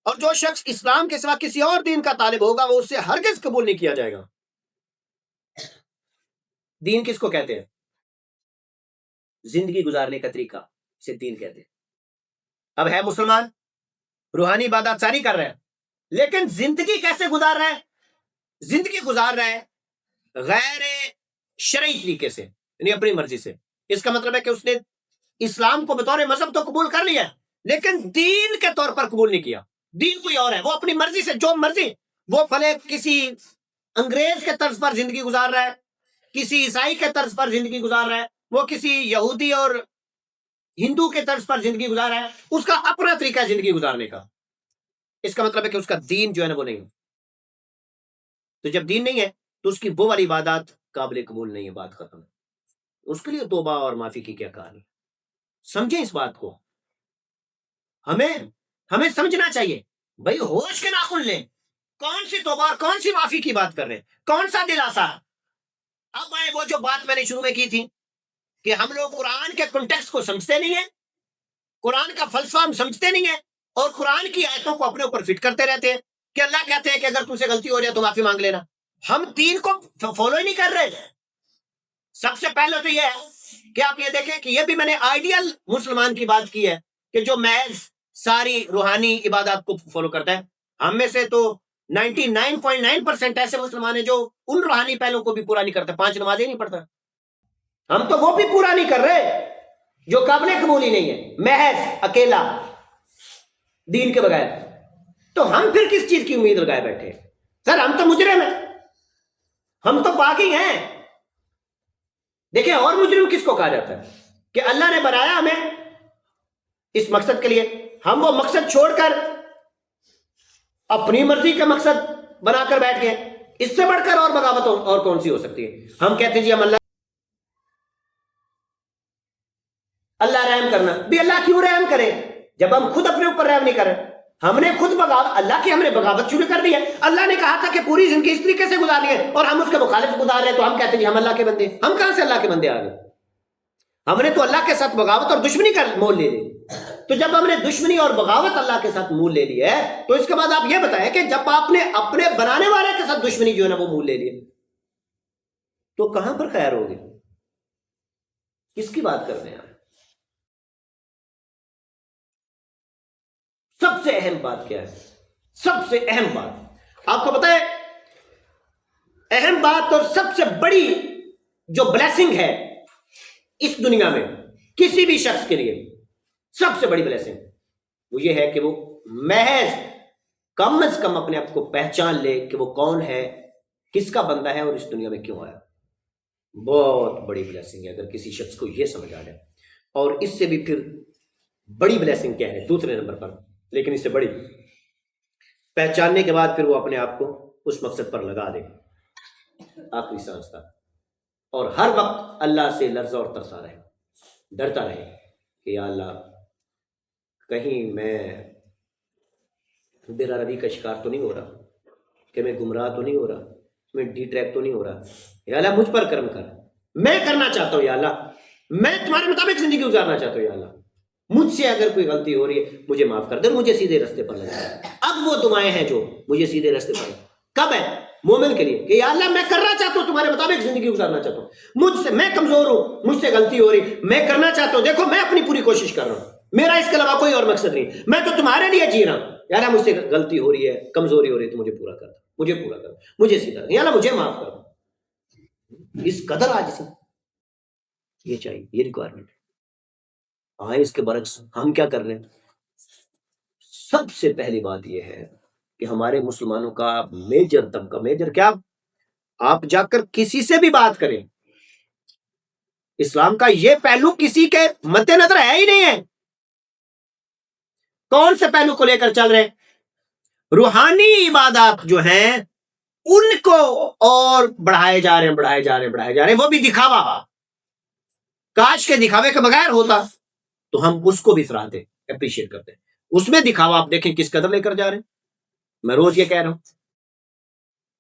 اور جو شخص اسلام کے سوا کسی اور دین کا طالب ہوگا وہ اس سے ہرگز قبول نہیں کیا جائے گا. دین کس کو کہتے ہیں؟ زندگی گزارنے کا طریقہ سے دین کہتے ہیں. اب ہے مسلمان، روحانی عبادات ساری کر رہے ہیں، لیکن زندگی کیسے گزار رہا ہے؟ زندگی گزار رہا ہے غیر شرعی طریقے سے، یعنی اپنی مرضی سے. اس کا مطلب ہے کہ اس نے اسلام کو بطور مذہب تو قبول کر لیا، لیکن دین کے طور پر قبول نہیں کیا. دین کوئی اور ہے، وہ اپنی مرضی سے جو مرضی، وہ بھلے کسی انگریز کے طرز پر زندگی گزار رہا ہے، کسی عیسائی کے طرز پر زندگی گزار رہا ہے، وہ کسی یہودی اور ہندو کے طرز پر زندگی گزار رہا ہے، اس کا اپنا طریقہ ہے زندگی گزارنے کا. اس کا مطلب ہے کہ اس کا دین جو ہے نا وہ نہیں ہے. تو جب دین نہیں ہے تو اس کی وہ والی عبادات قابل قبول نہیں ہے، بات ختم. اس کے لیے توبہ اور معافی کی کیا کہانی؟ سمجھیں اس بات کو. ہمیں سمجھنا چاہیے بھائی، ہوش کے ناخن لیں، کون سی توبہ اور کون سی معافی کی بات کر رہے ہیں، کون سا دلاسا؟ اب میں وہ جو بات میں نے شروع میں کی تھی کہ ہم لوگ قرآن کے کنٹیکسٹ کو سمجھتے نہیں ہیں، قرآن کا فلسفہ ہم سمجھتے نہیں ہیں، اور قرآن کی آیتوں کو اپنے اوپر فٹ کرتے رہتے ہیں کہ اللہ کہتے ہیں کہ اگر تم سے غلطی ہو جائے تو معافی مانگ لینا۔ ہم دین کو فالو ہی نہیں کر رہے۔ سب سے پہلے تو یہ ہے کہ آپ یہ دیکھیں کہ یہ بھی میں نے آئیڈیل مسلمان کی بات کی ہے کہ جو محض ساری روحانی عبادات کو فالو کرتا ہے۔ ہم میں سے تو 99.9% ایسے مسلمان ہیں جو ان روحانی پہلوں کو بھی پورا نہیں کرتے، 5 نمازیں نہیں پڑھتا۔ ہم تو وہ بھی پورا نہیں کر رہے جو قابل قبول ہی نہیں ہے، محض اکیلا دین کے بغیر۔ تو ہم پھر کس چیز کی امید لگائے بیٹھے؟ سر ہم تو مجرم ہیں، ہم تو باغی ہیں۔ دیکھیں اور مجرم کس کو کہا جاتا ہے؟ کہ اللہ نے بنایا ہمیں اس مقصد کے لیے، ہم وہ مقصد چھوڑ کر اپنی مرضی کا مقصد بنا کر بیٹھ گئے۔ اس سے بڑھ کر اور بغاوت اور کون سی ہو سکتی ہے؟ ہم کہتے ہیں جی ہم اللہ رحم کرنا بھی، اللہ کیوں رحم کرے جب ہم خود اپنے اوپر رحم نہیں کر رہے؟ ہم نے خود بغاوت، اللہ کی ہم نے بغاوت شروع کر دی ہے۔ اللہ نے کہا تھا کہ پوری زندگی اس طریقے سے گزارنی ہے اور ہم اس کے مخالف گزار رہے ہیں، تو ہم کہتے ہیں جی ہم اللہ کے بندے۔ ہم کہاں سے اللہ کے بندے آ گئے؟ ہم نے تو اللہ کے ساتھ بغاوت اور دشمنی کا مول لے لی۔ تو جب ہم نے دشمنی اور بغاوت اللہ کے ساتھ مول لے لی ہے، تو اس کے بعد آپ یہ بتائیں کہ جب آپ نے اپنے بنانے والے کے ساتھ دشمنی جو ہے نا وہ مول لے لی، تو کہاں پر خیر ہوگی؟ کس کی بات کر رہے ہیں آپ؟ سب سے اہم بات کیا ہے؟ سب سے اہم بات آپ کو پتا ہے، اہم بات اور سب سے بڑی جو بلیسنگ ہے اس دنیا میں کسی بھی شخص کے لیے، سب سے بڑی بلیسنگ وہ یہ ہے کہ وہ محض کم از کم اپنے آپ کو پہچان لے کہ وہ کون ہے، کس کا بندہ ہے اور اس دنیا میں کیوں آیا۔ بہت بڑی بلیسنگ ہے اگر کسی شخص کو یہ سمجھ آ جائے۔ اور اس سے بھی پھر بڑی بلیسنگ کیا ہے دوسرے نمبر پر، لیکن اس سے بڑی، پہچاننے کے بعد پھر وہ اپنے آپ کو اس مقصد پر لگا دے آخری سانس تک، اور ہر وقت اللہ سے لرزا اور ترسا رہے، ڈرتا رہے کہ یا اللہ کہیں میں بے روی کا شکار تو نہیں ہو رہا، کہ میں گمراہ تو نہیں ہو رہا، میں ڈی ٹریپ تو نہیں ہو رہا۔ یا اللہ مجھ پر کرم کر، میں کرنا چاہتا ہوں یا اللہ، میں تمہارے مطابق زندگی گزارنا چاہتا ہوں یا اللہ، مجھ سے اگر کوئی غلطی ہو رہی ہے مجھے معاف کر دے، مجھے سیدھے راستے پر لگا۔ اب وہ دعائیں ہیں جو مجھے سیدھے راستے پر، کب ہے؟ مومن کے لیے کہ یا اللہ میں کرنا چاہتا ہوں تمہارے مطابق زندگی گزارنا چاہتا ہوں، مجھ سے میں کمزور ہوں، مجھ سے غلطی ہو رہی، میں کرنا چاہتا ہوں، دیکھو میں اپنی پوری کوشش کر رہا ہوں، میرا اس کے علاوہ کوئی اور مقصد نہیں، میں تو تمہارے لیے جی رہا ہوں۔ یا اللہ مجھ سے غلطی ہو رہی ہے، کمزوری ہو رہی ہے تو مجھے پورا کر دو، مجھے پورا کر دو، مجھے سیدھا، یا اللہ مجھے معاف کر دو۔ اس قدر عاجزی یہ چاہیے، یہ ریکوائرمنٹ ہے۔ اس کے برعکس ہم کیا کر رہے ہیں؟ سب سے پہلی بات یہ ہے کہ ہمارے مسلمانوں کا میجر طبقہ، میجر کیا، آپ جا کر کسی سے بھی بات کریں، اسلام کا یہ پہلو کسی کے مد نظر ہے ہی نہیں ہے۔ کون سے پہلو کو لے کر چل رہے؟ روحانی عبادات جو ہیں ان کو اور بڑھائے جا رہے ہیں، بڑھائے جا رہے ہیں، بڑھائے جا رہے ہیں، وہ بھی دکھاوا۔ کاش کے دکھاوے کے بغیر ہوتا تو ہم اس کو بھی سراہتے، اپریشیٹ کرتے۔ اس میں دکھاوا آپ دیکھیں کس قدر لے کر جا رہے ہیں۔ میں روز یہ کہہ رہا ہوں،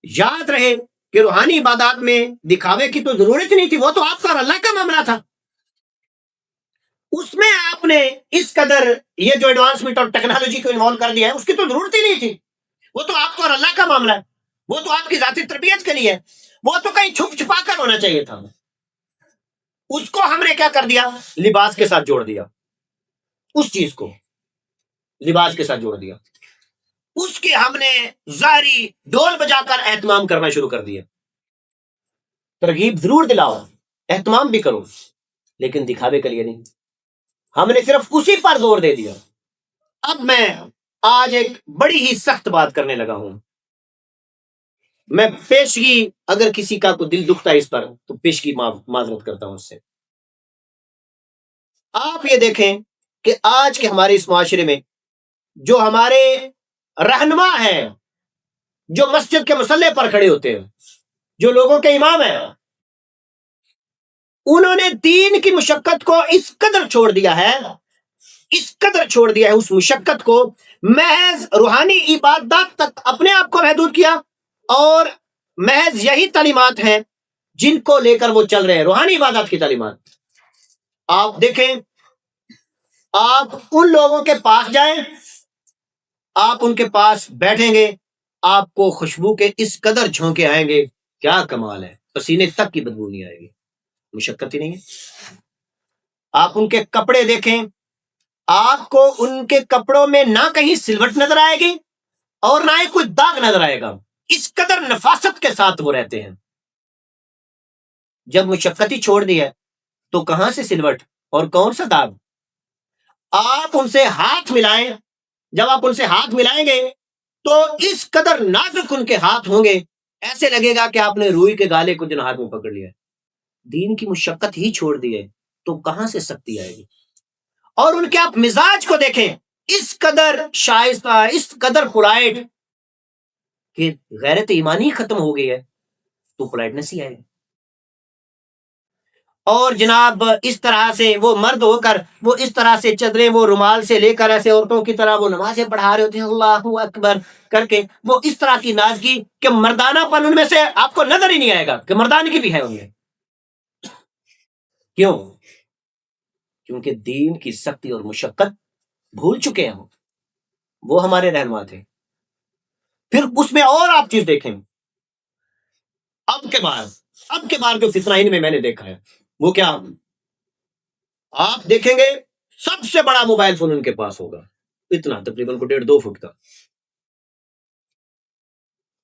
یاد رہے کہ روحانی عبادات میں دکھاوے کی تو ضرورت نہیں تھی، وہ تو آپ کا اور اللہ کا معاملہ تھا۔ اس میں آپ نے اس قدر یہ جو ایڈوانسمنٹ اور ٹیکنالوجی کو انوالو کر دیا ہے، اس کی تو ضرورت ہی نہیں تھی، وہ تو آپ کو اور اللہ کا معاملہ ہے، وہ تو آپ کی ذاتی تربیت کے لیے، وہ تو کہیں چھپ چھپا کر ہونا چاہیے تھا۔ اس کو ہم نے کیا کر دیا؟ لباس کے ساتھ جوڑ دیا، اس چیز کو لباس کے ساتھ جوڑ دیا، اس کی ہم نے ظاہری ڈول بجا کر اہتمام کرنا شروع کر دیا۔ ترغیب ضرور دلاؤ، اہتمام بھی کرو، لیکن دکھاوے کے لیے نہیں۔ ہم نے صرف اسی پر زور دے دیا۔ اب میں آج ایک بڑی ہی سخت بات کرنے لگا ہوں، میں پیشگی، اگر کسی کا کوئی دل دکھتا ہے اس پر تو پیشگی معذرت کرتا ہوں اس سے۔ آپ یہ دیکھیں کہ آج کے ہمارے اس معاشرے میں جو ہمارے رہنما ہیں، جو مسجد کے مصلی پر کھڑے ہوتے ہیں، جو لوگوں کے امام ہیں، انہوں نے دین کی مشقت کو اس قدر چھوڑ دیا ہے، اس قدر چھوڑ دیا ہے اس مشقت کو، محض روحانی عبادات تک اپنے آپ کو محدود کیا، اور محض یہی تعلیمات ہیں جن کو لے کر وہ چل رہے ہیں، روحانی عبادات کی تعلیمات۔ آپ دیکھیں، آپ ان لوگوں کے پاس جائیں، آپ ان کے پاس بیٹھیں گے، آپ کو خوشبو کے اس قدر جھونکے آئیں گے، کیا کمال ہے، پسینے تک کی بدبو نہیں آئے گی، مشقت ہی نہیں ہے۔ آپ ان کے کپڑے دیکھیں، آپ کو ان کے کپڑوں میں نہ کہیں سلوٹ نظر آئے گی اور نہ ہی کوئی داغ نظر آئے گا، اس قدر نفاست کے ساتھ وہ رہتے ہیں۔ جب مشقت ہی چھوڑ دی ہے تو کہاں سے سلوٹ اور کون سا داغ؟ آپ ان سے ہاتھ ملائیں، جب آپ ان سے ہاتھ ملائیں گے تو اس قدر نازک ان کے ہاتھ ہوں گے، ایسے لگے گا کہ آپ نے روئی کے گالے کو جن ہاتھ میں پکڑ لیا۔ دین کی مشقت ہی چھوڑ دی ہے تو کہاں سے سختی آئے گی؟ اور ان کے آپ مزاج کو دیکھیں، اس قدر شائستہ، اس قدر پولائٹ کہ غیرت ایمانی ختم ہو گئی ہے تو پولائٹنس ہی آئے گی۔ اور جناب اس طرح سے وہ مرد ہو کر وہ اس طرح سے چادریں وہ رومال سے لے کر ایسے عورتوں کی طرح وہ نمازیں پڑھا رہے ہوتے ہیں، اللہ اکبر کر کے، وہ اس طرح کی نازکی کہ مردانہ پن ان میں سے آپ کو نظر ہی نہیں آئے گا کہ مردانگی بھی ہے ان میں۔ کیوں؟ کیونکہ دین کی سختی اور مشقت بھول چکے ہیں وہ ہمارے رہنما تھے۔ پھر اس میں اور آپ چیز دیکھیں، اب کے بعد جو فتنہ ان میں نے دیکھا ہے وہ کیا؟ آپ دیکھیں گے سب سے بڑا موبائل فون ان کے پاس ہوگا، اتنا تقریباً 1.5-2 فٹ کا،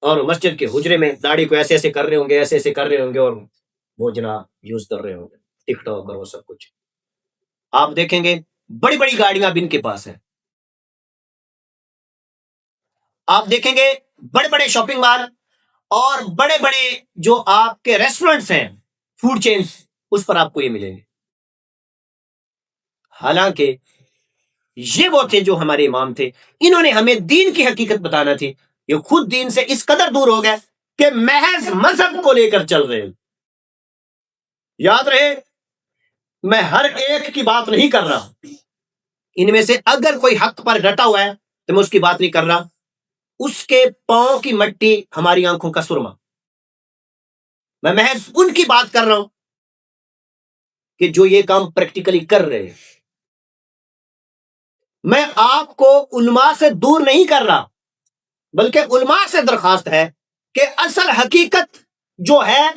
اور مسجد کے حجرے میں داڑھی کو ایسے ایسے کر رہے ہوں گے، ایسے ایسے کر رہے ہوں گے، اور وہ جناب یوز کر رہے ہوں گے ٹک ٹاک اور وہ سب کچھ۔ آپ دیکھیں گے بڑی بڑی گاڑیاں بھی ان کے پاس ہیں، آپ دیکھیں گے بڑے بڑے شاپنگ مال اور بڑے بڑے جو آپ کے ریسٹورنٹس ہیں، فوڈ چینز، اس پر آپ کو یہ ملیں گے۔ حالانکہ یہ وہ تھے جو ہمارے امام تھے، انہوں نے ہمیں دین کی حقیقت بتانا تھی، یہ خود دین سے اس قدر دور ہو گئے کہ محض مذہب کو لے کر چل رہے ہیں۔ یاد رہے، میں ہر ایک کی بات نہیں کر رہا، ان میں سے اگر کوئی حق پر ڈٹا ہوا ہے تو میں اس کی بات نہیں کر رہا، اس کے پاؤں کی مٹی ہماری آنکھوں کا سرما، میں محض ان کی بات کر رہا ہوں کہ جو یہ کام پریکٹیکلی کر رہے ہیں۔ میں آپ کو علماء سے دور نہیں کر رہا، بلکہ علماء سے درخواست ہے کہ اصل حقیقت جو ہے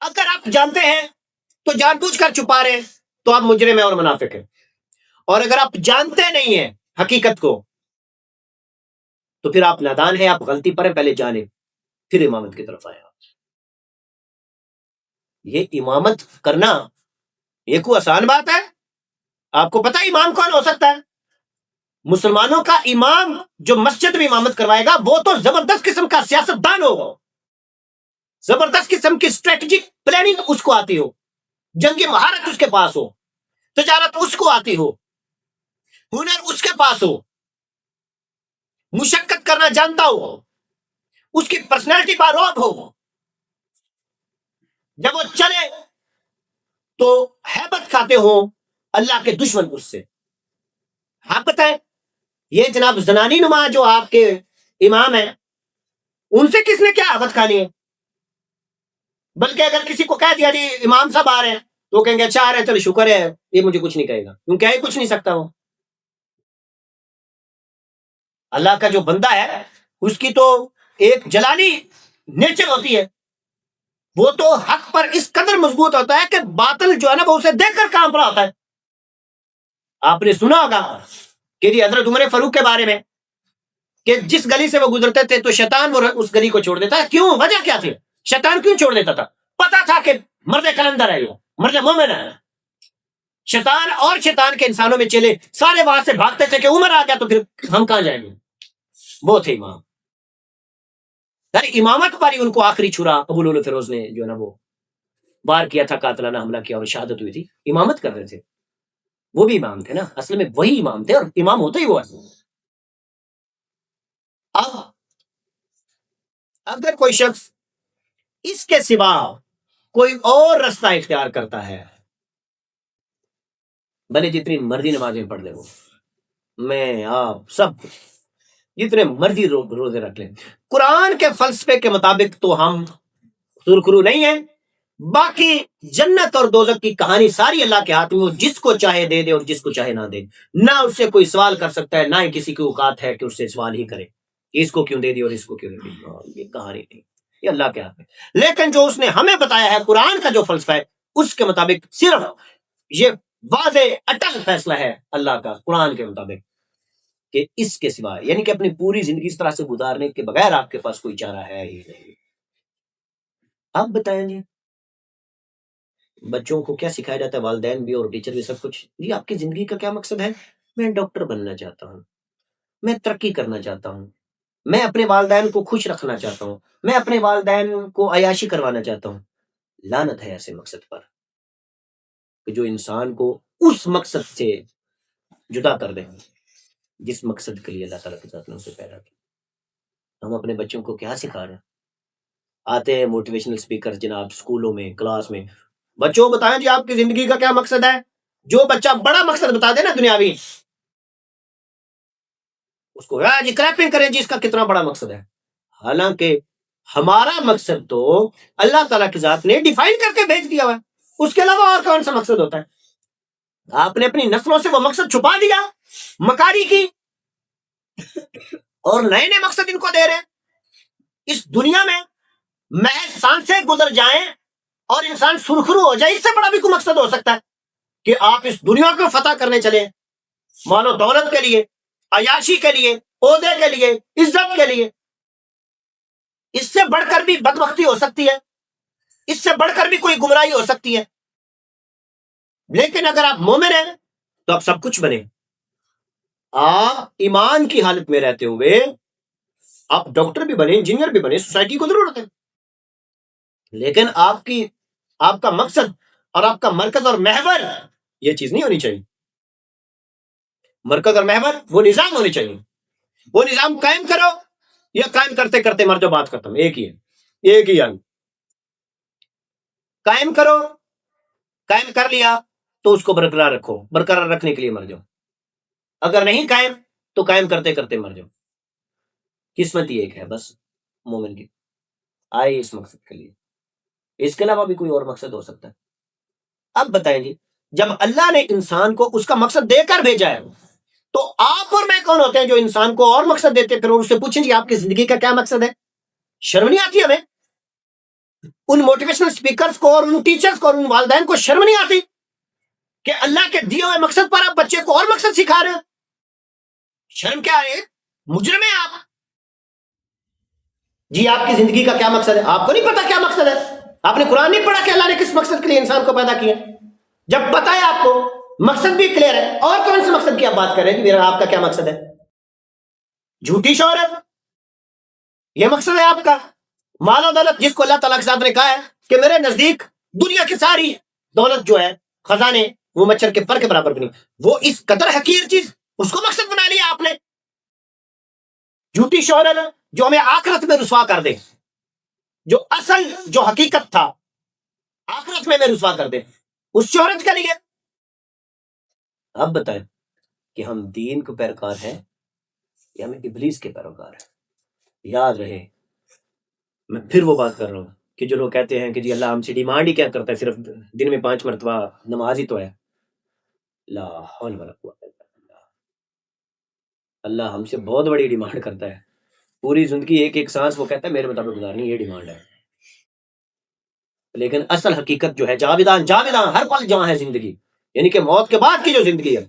اگر آپ جانتے ہیں تو جان بوجھ کر چھپا رہے ہیں تو آپ مجرم ہیں اور منافق ہیں، اور اگر آپ جانتے نہیں ہیں حقیقت کو تو پھر آپ نادان ہیں، آپ غلطی پر ہیں، پہلے جانیں پھر امامت کی طرف آئیں۔ یہ امامت کرنا یہ کوئی آسان بات ہے؟ آپ کو پتا امام کون ہو سکتا ہے؟ مسلمانوں کا امام جو مسجد میں امامت کروائے گا وہ تو زبردست قسم کا سیاست دان ہوگا، زبردست قسم کی اسٹریٹجک پلاننگ اس کو آتی ہو، جنگی مہارت اس کے پاس ہو، تجارت اس کو آتی ہو، ہنر اس کے پاس ہو، مشقت کرنا جانتا ہو، اس کی پرسنالٹی باروب ہو، جب وہ چلے تو ہیبت کھاتے ہو اللہ کے دشمن اس سے۔ آپ بتائیں، یہ جناب زنانی نما جو آپ کے امام ہیں، ان سے کس نے کیا ہیبت کھانی ہے؟ بلکہ اگر کسی کو کہہ دیا جی امام صاحب آ رہے ہیں تو وہ کہیں گے اچھا آ رہے ہیں، چلو شکر ہے، یہ مجھے کچھ نہیں کہے گا، کیوں کہہ کچھ نہیں سکتا وہ۔ اللہ کا جو بندہ ہے اس کی تو ایک جلالی نیچر ہوتی ہے، وہ تو حق پر اس قدر مضبوط ہوتا ہے کہ باطل جو ہے نا وہ اسے دیکھ کر کام پڑا ہوتا ہے۔ آپ نے سنا ہوگا کہ جی حضرت عمر فاروق کے بارے میں کہ جس گلی سے وہ گزرتے تھے تو شیطان وہ اس گلی کو چھوڑ دیتا ہے، کیوں؟ وجہ کیا تھی؟ شیطان کیوں چھوڑ دیتا تھا؟ پتا تھا کہ مرد کلندر ہے، وہ مرد مومن ہے۔ شیطان اور شیطان کے انسانوں میں چلے سارے وہاں سے بھاگتے تھے کہ عمر آ گیا تو پھر ہم کہاں جائیں گے؟ وہ تھے امام، یعنی امامت پر ہی ان کو آخری چھرا ابو لؤلؤ فیروز نے جو ہے نا وہ وار کیا تھا، قاتلانہ حملہ کیا اور شہادت ہوئی تھی، امامت کر رہے تھے۔ وہ بھی امام تھے نا، اصل میں وہی امام تھے، اور امام ہوتے ہی وہ اصل۔ اب اگر کوئی شخص اس کے سوا کوئی اور رستہ اختیار کرتا ہے، بھلے جتنی مرضی نمازیں پڑھ لیں وہ، میں آپ سب کچھ جتنے مرضی روزے رکھ لیں، قرآن کے فلسفے کے مطابق تو ہم سرخرو نہیں ہیں. باقی جنت اور دوزخ کی کہانی ساری اللہ کے ہاتھ میں، وہ جس کو چاہے دے دے اور جس کو چاہے نہ دے. نہ اس سے کوئی سوال کر سکتا ہے، نہ ہی کسی کی اوقات ہے کہ اس سے سوال ہی کرے اس کو کیوں دے دی اور اس کو کیوں دے دی. یہ کہانی نہیں، یہ اللہ کے ہاتھ میں. لیکن جو اس نے ہمیں بتایا ہے قرآن کا جو فلسفہ ہے، اس کے مطابق صرف یہ واضح اٹل فیصلہ ہے اللہ کا قرآن کے مطابق کہ اس کے سوا، یعنی کہ اپنی پوری زندگی اس طرح سے گزارنے کے بغیر آپ کے پاس کوئی چارہ ہے ہی نہیں. آپ بتائیں گے بچوں کو کیا سکھایا جاتا ہے، والدین بھی اور ٹیچر بھی سب کچھ، جی آپ کی زندگی کا کیا مقصد ہے؟ میں ڈاکٹر بننا چاہتا ہوں، میں ترقی کرنا چاہتا ہوں، میں اپنے والدین کو خوش رکھنا چاہتا ہوں، میں اپنے والدین کو عیاشی کروانا چاہتا ہوں. لعنت ہے ایسے مقصد پر کہ جو انسان کو اس مقصد سے جدا کر دیں جس مقصد کے لیے اللہ تعالیٰ کے ذات نے اسے پیدا کیا. ہم اپنے بچوں کو کیا سکھا رہے ہیں؟ آتے ہیں موٹیویشنل اسپیکر جناب اسکولوں میں، کلاس میں، بچوں بتائیں جی آپ کی زندگی کا کیا مقصد ہے. جو بچہ بڑا مقصد بتا دے نا دنیاوی، اس کو جی کریپنگ کریں جی اس کا کتنا بڑا مقصد ہے. حالانکہ ہمارا مقصد تو اللہ تعالیٰ کی ذات نے ڈیفائن کر کے بھیج دیا ہوا ہے، اس کے علاوہ اور کون سا مقصد ہوتا ہے؟ آپ نے اپنی نسلوں سے وہ مقصد چھپا دیا، مکاری کی، اور نئے نئے مقصد ان کو دے رہے ہیں. اس دنیا میں محض سانسیں گزر جائیں اور انسان سرخرو ہو جائے، اس سے بڑا بھی کوئی مقصد ہو سکتا ہے کہ آپ اس دنیا کو فتح کرنے چلے مال و دولت کے لیے، عیاشی کے لیے، عہدے کے لیے، عزت کے لیے. اس سے بڑھ کر بھی بدبختی ہو سکتی ہے، اس سے بڑھ کر بھی کوئی گمراہی ہو سکتی ہے. لیکن اگر آپ مومن ہیں تو آپ سب کچھ بنے. آپ ایمان کی حالت میں رہتے ہوئے آپ ڈاکٹر بھی بنے، انجینئر بھی بنے، سوسائٹی کو ضرورت ہے. لیکن آپ کا مقصد اور آپ کا مرکز اور محور یہ چیز نہیں ہونی چاہیے. مرکز اور محور وہ نظام ہونے چاہیے. وہ نظام قائم کرو یا قائم کرتے کرتے مر جاؤ، بات ختم. ایک ہی ہے، ایک ہی ہے. قائم کرو، قائم کر لیا تو اس کو برقرار رکھو، برقرار رکھنے کے لیے مر جاؤ. اگر نہیں قائم تو قائم کرتے کرتے مر جاؤ. قسمت ہی ایک ہے بس مومن کی، آئے اس مقصد کے لیے. اس کے علاوہ بھی کوئی اور مقصد ہو سکتا ہے؟ اب بتائیں جی، جب اللہ نے انسان کو اس کا مقصد دے کر بھیجا ہے تو آپ اور میں کون ہوتے ہیں جو انسان کو اور مقصد دیتے پھر اس سے پوچھیں جی آپ کی زندگی کا کیا مقصد ہے؟ شرم نہیں آتی ہمیں؟ ان موٹیویشنل اسپیکرز کو اور ان ٹیچرز کو اور ان والدین کو شرم نہیں آتی کہ اللہ کے دیے ہوئے مقصد پر آپ بچے کو اور مقصد سکھا رہے ہیں؟ شرم کیا ہے؟ مجرم ہیں آپ. جی آپ کی زندگی کا کیا مقصد ہے؟ آپ کو نہیں پتا کیا مقصد ہے؟ آپ نے قرآن نہیں پڑھا کہ اللہ نے کس مقصد کے لیے انسان کو پیدا کیا؟ جب پتا ہے آپ کو، مقصد بھی کلیئر ہے، اور کون سے مقصد کی آپ بات کر رہے ہیں کہ میرا آپ کا کیا مقصد ہے؟ جھوٹی شہرت یہ مقصد ہے آپ کا؟ مال و دولت جس کو اللہ تعالیٰ کے ساتھ نے کہا ہے کہ میرے نزدیک دنیا کی ساری دولت جو ہے، خزانے، وہ مچھر کے پر کے برابر بھی نہیں، وہ اس قدر حقیر چیز، اس کو مقصد بنا لیا آپ نے. جھوٹی شہرت جو ہمیں آخرت میں رسوا کر دے، جو اصل جو حقیقت تھا آخرت میں رسوا کر دے، اس شہرت کے لیے. اب بتائیں کہ ہم دین کو پیروکار ہیں یا ہم ابلیس کے پیروکار ہیں؟ یاد رہے میں پھر وہ بات کر رہا ہوں کہ جو لوگ کہتے ہیں کہ جی اللہ ہم سے ڈیمانڈ ہی کیا کرتا ہے، صرف دن میں 5 مرتبہ نماز ہی تو ہے. لا حول ولا قوت الا باللہ. اللہ ہم سے بہت بڑی ڈیمانڈ کرتا ہے. پوری زندگی ایک ایک سانس وہ کہتا ہے میرے مطابق گزارنی، یہ ڈیمانڈ ہے. لیکن اصل حقیقت جو ہے جاویدان جاویدان ہر پل جہاں ہے زندگی، یعنی کہ موت کے بعد کی جو زندگی ہے،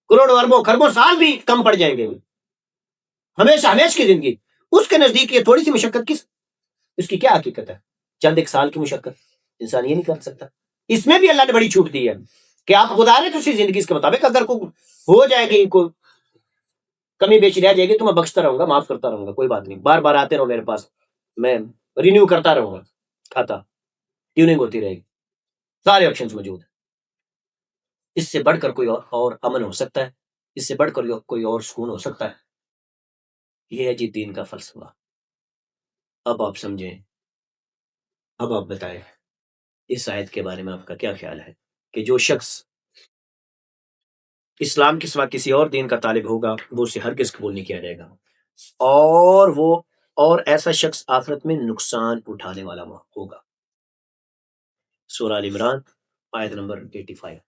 کروڑوں اربوں خربوں سال بھی کم پڑ جائیں گے، ہمیشہ ہمیشہ کی زندگی، اس کے نزدیک یہ تھوڑی سی مشقت اس کی کیا حقیقت ہے؟ چند ایک سال کی مشقت انسان یہ نہیں کر سکتا. اس میں بھی اللہ نے بڑی چھوٹ دی ہے کہ آپ گزارے تو اسی زندگی اس کے مطابق. اگر کوئی ہو جائے گی، کوئی کمی بیشی رہ جائے گی تو میں بخشتا رہوں گا، معاف کرتا رہوں گا، کوئی بات نہیں. بار بار آتے رہو میرے پاس، میں رینیو کرتا رہوں گا، کھاتا ٹیوننگ ہوتی رہے گی، سارے آپشنز موجود ہیں. اس سے بڑھ کر کوئی اور امن ہو سکتا ہے؟ اس سے بڑھ کر کوئی اور سکون ہو سکتا ہے؟ یہ ہے جی دین کا فلسفہ. اب آپ سمجھیں، اب آپ بتائیں اس آیت کے بارے میں آپ کا کیا خیال ہے کہ جو شخص اسلام کے سوا کسی اور دین کا طالب ہوگا وہ اسے ہرگز قبول نہیں کیا جائے گا، اور ایسا شخص آخرت میں نقصان اٹھانے والا ہوگا۔ سورہ ال عمران آیت نمبر 85۔